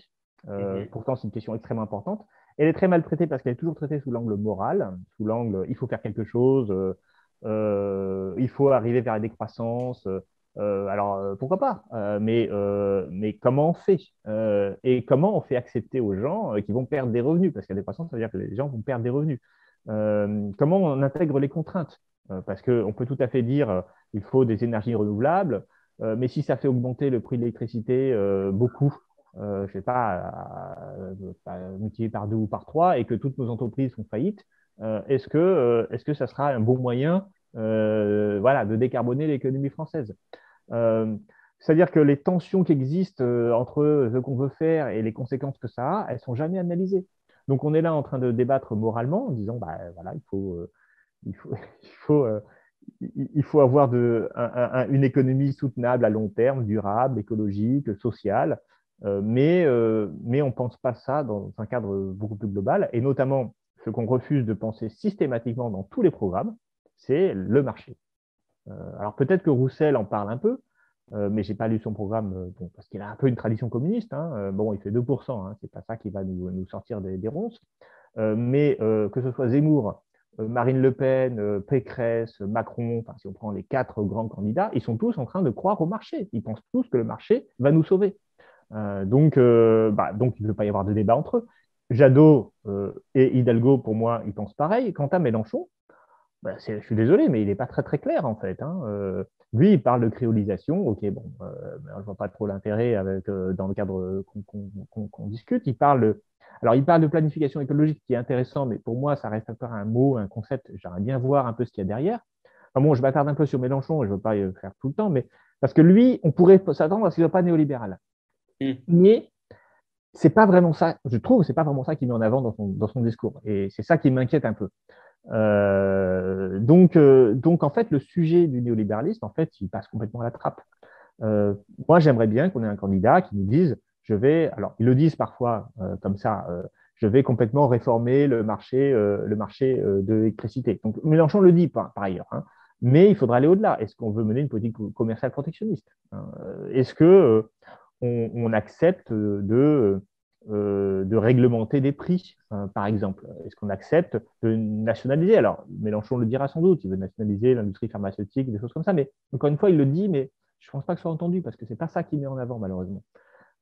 Mhm. Pourtant, c'est une question extrêmement importante. Elle est très mal traitée parce qu'elle est toujours traitée sous l'angle moral, sous l'angle il faut faire quelque chose, il faut arriver vers la décroissance. Pourquoi pas mais comment on fait et comment on fait accepter aux gens qui vont perdre des revenus? Parce que la décroissance, ça veut dire que les gens vont perdre des revenus. Comment on intègre les contraintes? Parce qu'on peut tout à fait dire il faut des énergies renouvelables, mais si ça fait augmenter le prix de l'électricité beaucoup, je ne sais pas, multiplié par deux ou par trois, et que toutes nos entreprises font faillite, est-ce que ça sera un bon moyen voilà, de décarboner l'économie française? Euh, C'est-à-dire que les tensions qui existent entre ce qu'on veut faire et les conséquences que ça a, elles ne sont jamais analysées. Donc on est là en train de débattre moralement en disant, voilà, il faut, il faut, il faut avoir une économie soutenable à long terme, durable, écologique, sociale, mais on ne pense pas ça dans un cadre beaucoup plus global, et notamment ce qu'on refuse de penser systématiquement dans tous les programmes, c'est le marché. Alors peut-être que Roussel en parle un peu, mais je n'ai pas lu son programme bon, parce qu'il a un peu une tradition communiste. Hein. Bon, il fait 2%, hein, c'est pas ça qui va nous sortir des ronces. Mais que ce soit Zemmour, Marine Le Pen, Pécresse, Macron, enfin, si on prend les quatre grands candidats, ils sont tous en train de croire au marché. Ils pensent tous que le marché va nous sauver. Donc il ne peut pas y avoir de débat entre eux. Jadot et Hidalgo, pour moi, ils pensent pareil. Quant à Mélenchon, je suis désolé, mais il n'est pas très très clair en fait. Hein. Lui, il parle de créolisation. Ok, bon, je ne vois pas trop l'intérêt dans le cadre qu'on discute. Alors, il parle de planification écologique qui est intéressant, mais pour moi, ça reste encore un mot, un concept. J'aimerais bien voir un peu ce qu'il y a derrière. Enfin, bon, je m'attarde un peu sur Mélenchon et je ne veux pas le faire tout le temps, mais parce que lui, on pourrait s'attendre à ce qu'il ne soit pas néolibéral. Mhm. Mais c'est pas vraiment ça, je trouve, c'est pas vraiment ça qu'il met en avant dans son discours. Et c'est ça qui m'inquiète un peu. Donc, en fait, le sujet du néolibéralisme, en fait, il passe complètement à la trappe. Moi, j'aimerais bien qu'on ait un candidat qui nous dise, alors ils le disent parfois comme ça, je vais complètement réformer le marché de l'électricité. Donc Mélenchon le dit par ailleurs, hein, mais il faudra aller au-delà. Est-ce qu'on veut mener une politique commerciale protectionniste, hein? Est-ce que on accepte de réglementer des prix, par exemple? Est-ce qu'on accepte de nationaliser? Alors, Mélenchon le dira sans doute, il veut nationaliser l'industrie pharmaceutique, des choses comme ça, mais encore une fois, il le dit, mais je ne pense pas que ce soit entendu parce que ce n'est pas ça qui met en avant, malheureusement.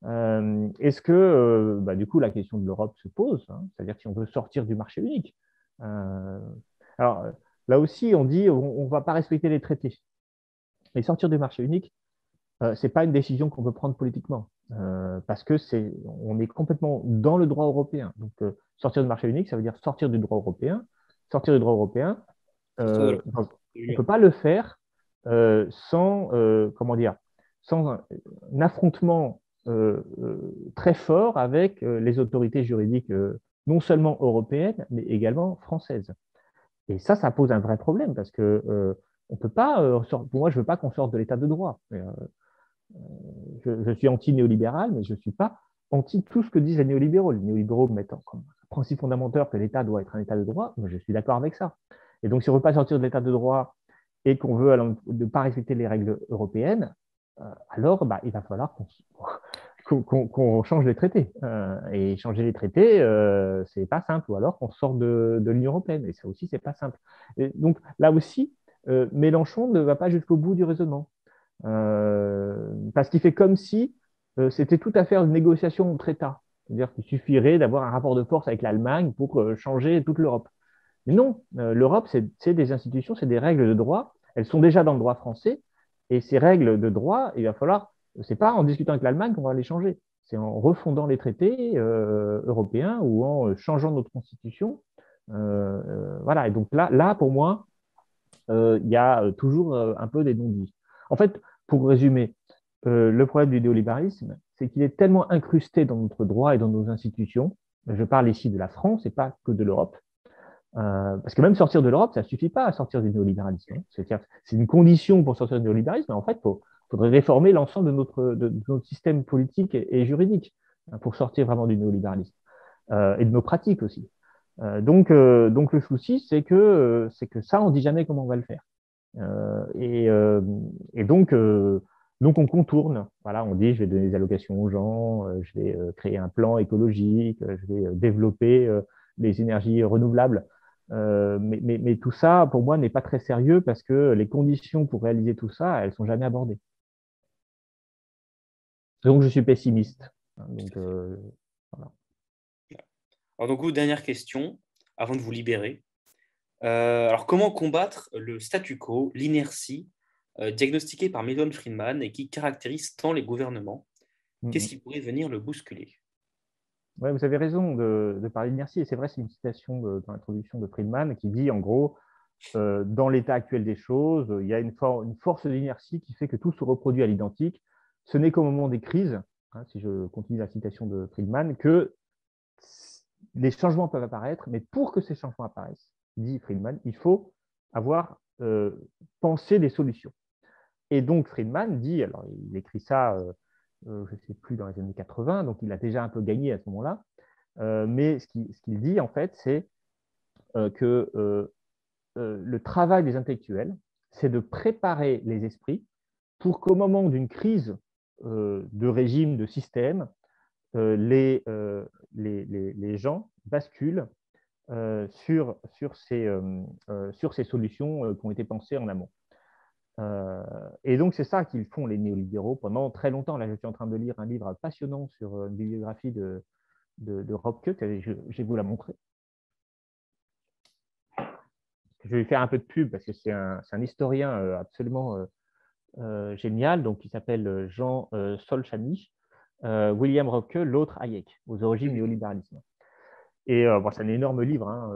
Est-ce que, du coup, la question de l'Europe se pose, hein, c'est-à-dire si on veut sortir du marché unique. Euh, alors, là aussi, on dit on ne va pas respecter les traités. Mais sortir du marché unique, ce n'est pas une décision qu'on peut prendre politiquement, parce que on est complètement dans le droit européen. Donc, sortir du marché unique, ça veut dire sortir du droit européen. Sortir du droit européen, Sortir de on ne l'Union. peut pas le faire sans, comment dire, sans un affrontement très fort avec les autorités juridiques, non seulement européennes, mais également françaises. Et ça pose un vrai problème parce que on peut pas, pour moi, je veux pas qu'on sorte de l'état de droit. Je suis anti-néolibéral, mais je ne suis pas anti tout ce que disent les néolibéraux. Les néolibéraux mettent comme principe fondamental que l'État doit être un État de droit, mais je suis d'accord avec ça. Et donc, si on ne veut pas sortir de l'État de droit et qu'on veut ne pas respecter les règles européennes, alors il va falloir qu'on change les traités. Et changer les traités, c'est pas simple, ou alors qu'on sort de l'Union européenne. Et ça aussi, c'est pas simple. Et donc, là aussi, Mélenchon ne va pas jusqu'au bout du raisonnement. Parce qu'il fait comme si c'était tout à faire une négociation entre États. C'est-à-dire qu'il suffirait d'avoir un rapport de force avec l'Allemagne pour changer toute l'Europe. Mais non, l'Europe, c'est des institutions, c'est des règles de droit. Elles sont déjà dans le droit français. Et ces règles de droit, il va falloir, c'est pas en discutant avec l'Allemagne qu'on va les changer. C'est en refondant les traités européens ou en changeant notre constitution. Voilà. Et donc là, pour moi, il y a toujours un peu des non-dits. En fait, pour résumer, le problème du néolibéralisme, c'est qu'il est tellement incrusté dans notre droit et dans nos institutions. Je parle ici de la France et pas que de l'Europe. Parce que même sortir de l'Europe, ça ne suffit pas à sortir du néolibéralisme, hein. C'est une condition pour sortir du néolibéralisme, mais en fait, il faudrait réformer l'ensemble de notre système politique et juridique, hein, pour sortir vraiment du néolibéralisme, et de nos pratiques aussi. Donc le souci, c'est que ça, on ne dit jamais comment on va le faire. Euh, et, euh, et donc, on contourne. Voilà, on dit, je vais donner des allocations aux gens, je vais créer un plan écologique, je vais développer les énergies renouvelables. Mais tout ça, pour moi, n'est pas très sérieux parce que les conditions pour réaliser tout ça, elles ne sont jamais abordées. Donc, je suis pessimiste. Donc, voilà. Alors, donc, dernière question, avant de vous libérer. Alors, comment combattre le statu quo, l'inertie, diagnostiquée par Milton Friedman et qui caractérise tant les gouvernements? Qu'est-ce qui pourrait venir le bousculer? Ouais, vous avez raison de parler d'inertie. Et c'est vrai, c'est une citation dans l'introduction de Friedman qui dit, en gros, dans l'état actuel des choses, il y a une force d'inertie qui fait que tout se reproduit à l'identique. Ce n'est qu'au moment des crises, hein, si je continue la citation de Friedman, que les changements peuvent apparaître, mais pour que ces changements apparaissent, dit Friedman, il faut avoir pensé des solutions. Et donc Friedman dit, alors il écrit ça, je ne sais plus, dans les années 80, donc il a déjà un peu gagné à ce moment-là, mais ce qu'il dit en fait, c'est que le travail des intellectuels, c'est de préparer les esprits pour qu'au moment d'une crise de régime, de système, les gens basculent sur ces solutions qui ont été pensées en amont. Et donc, c'est ça qu'ils font, les néolibéraux, pendant très longtemps. Là, je suis en train de lire un livre passionnant sur une bibliographie de Robke, que je vais vous la montrer. Je vais lui faire un peu de pub parce que c'est un historien absolument génial, donc il s'appelle Jean Solchani, William Robke, l'autre Hayek, aux origines du néolibéralisme. Et bon, c'est un énorme livre, hein,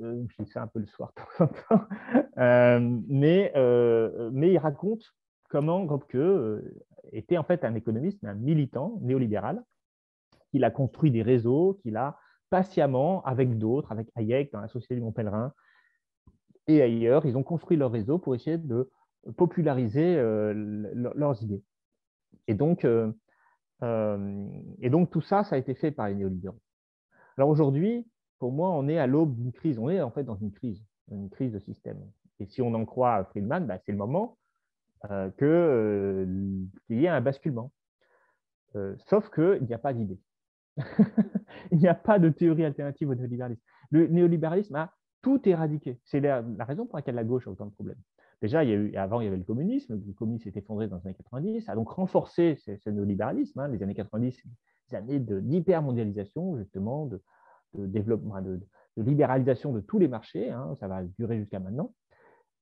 je lis ça un peu le soir de temps en temps. Mais il raconte comment Robke était en fait un économiste, un militant néolibéral, qu'il a construit des réseaux, qu'il a patiemment, avec d'autres, avec Hayek dans la Société du Mont Pèlerin et ailleurs, ils ont construit leur réseau pour essayer de populariser leurs idées. Et donc, tout ça, ça a été fait par les néolibéraux. Alors aujourd'hui, pour moi, on est à l'aube d'une crise. On est en fait dans une crise de système. Et si on en croit Friedman, c'est le moment qu'il y ait un basculement. Sauf qu'il n'y a pas d'idée. Il n'y a pas de théorie alternative au néolibéralisme. Le néolibéralisme a tout éradiqué. C'est la raison pour laquelle la gauche a autant de problèmes. Déjà, avant, il y avait le communisme. Le communisme s'est effondré dans les années 90, a donc renforcé ce néolibéralisme. Les années 90, des années d'hypermondialisation, justement, de développement, de libéralisation de tous les marchés. Ça va durer jusqu'à maintenant.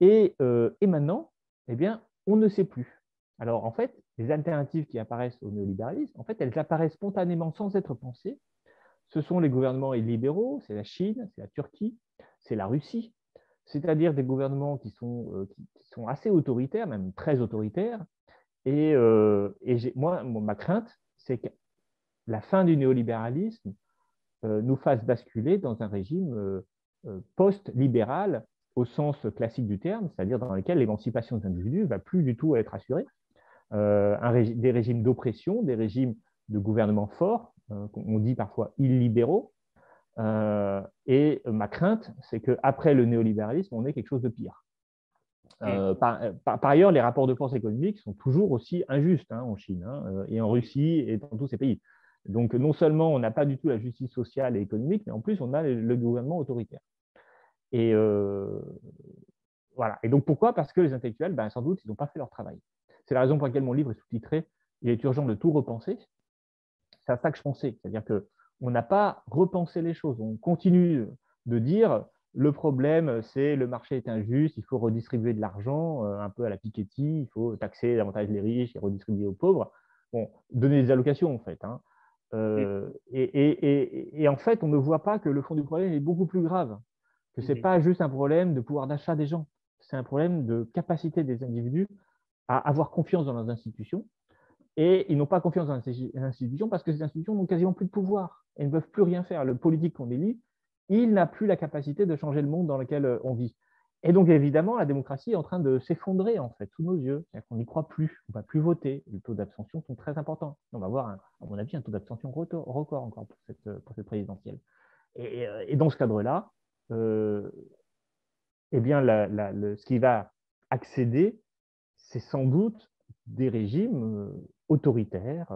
Et maintenant, eh bien, on ne sait plus. Alors, en fait, les alternatives qui apparaissent au néolibéralisme, en fait, elles apparaissent spontanément sans être pensées. Ce sont les gouvernements illibéraux, c'est la Chine, c'est la Turquie, c'est la Russie, c'est-à-dire des gouvernements qui sont assez autoritaires, même très autoritaires. Et moi, ma crainte, c'est que la fin du néolibéralisme nous fasse basculer dans un régime post-libéral au sens classique du terme, c'est-à-dire dans lequel l'émancipation des individus ne va plus du tout être assurée. Des régimes d'oppression, des régimes de gouvernement forts, on dit parfois illibéraux. Et ma crainte, c'est qu'après le néolibéralisme, on ait quelque chose de pire. Par ailleurs, les rapports de force économiques sont toujours aussi injustes en Chine et en Russie et dans tous ces pays. Donc, non seulement on n'a pas du tout la justice sociale et économique, mais en plus, on a le gouvernement autoritaire. Et voilà. Et donc, pourquoi? Parce que les intellectuels, sans doute, ils n'ont pas fait leur travail. C'est la raison pour laquelle mon livre est sous-titré « Il est urgent de tout repenser ». C'est à ça que je pensais. C'est-à-dire qu'on n'a pas repensé les choses. On continue de dire le problème, c'est le marché est injuste, il faut redistribuer de l'argent, un peu à la Piketty, il faut taxer davantage les riches et redistribuer aux pauvres. Bon, donner des allocations, en fait. Et en fait, on ne voit pas que le fond du problème est beaucoup plus grave, que ce n'est pas juste un problème de pouvoir d'achat des gens, c'est un problème de capacité des individus à avoir confiance dans leurs institutions. Et ils n'ont pas confiance dans les institutions parce que ces institutions n'ont quasiment plus de pouvoir et ne peuvent plus rien faire. Le politique qu'on élit, il n'a plus la capacité de changer le monde dans lequel on vit. Et donc, évidemment, la démocratie est en train de s'effondrer, en fait, sous nos yeux. C'est-à-dire qu'on n'y croit plus, on ne va plus voter. Les taux d'abstention sont très importants. On va avoir, à mon avis, un taux d'abstention record encore pour cette présidentielle. Et dans ce cadre-là, eh bien, ce qui va accéder, c'est sans doute des régimes autoritaires,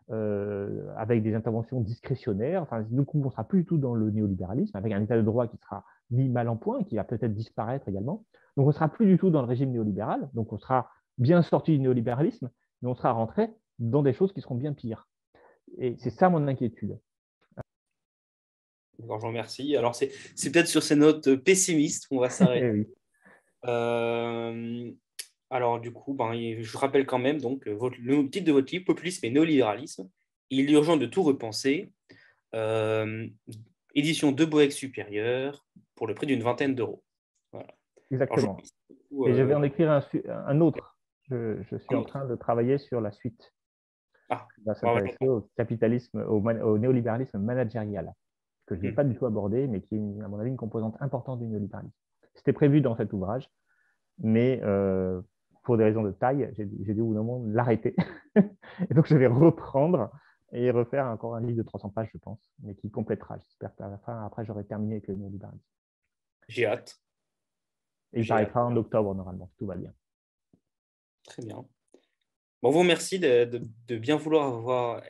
avec des interventions discrétionnaires. Enfin, donc, on ne sera plus du tout dans le néolibéralisme, avec un état de droit qui sera mis mal en point, qui va peut-être disparaître également. Donc, on ne sera plus du tout dans le régime néolibéral. Donc, on sera bien sorti du néolibéralisme, mais on sera rentré dans des choses qui seront bien pires. Et c'est ça mon inquiétude. Je vous remercie. Alors, c'est peut-être sur ces notes pessimistes qu'on va s'arrêter. Oui. Alors, du coup, je rappelle quand même donc, le titre de votre livre, Populisme et néolibéralisme. Il est urgent de tout repenser. Édition de Boeck Supérieur pour le prix d'une vingtaine d'euros. Voilà. Exactement. Et je vais en écrire un autre. Je suis en train de travailler sur la suite. Qui va s'intéresser au capitalisme, au néolibéralisme managérial, que je n'ai pas du tout abordé, mais qui est, à mon avis, une composante importante du néolibéralisme. C'était prévu dans cet ouvrage, mais pour des raisons de taille, j'ai dû au bout d'un moment l'arrêter. Et donc, je vais reprendre et refaire encore un livre de 300 pages, je pense, mais qui complétera. J'espère qu'à la fin, après, j'aurai terminé avec le néolibéralisme. J'ai hâte. Et il paraîtra en octobre, normalement, tout va bien. Très bien. Bon, vous remercie de bien vouloir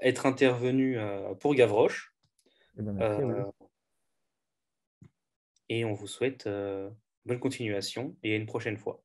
être intervenu pour Gavroche. Merci, et on vous souhaite bonne continuation et à une prochaine fois.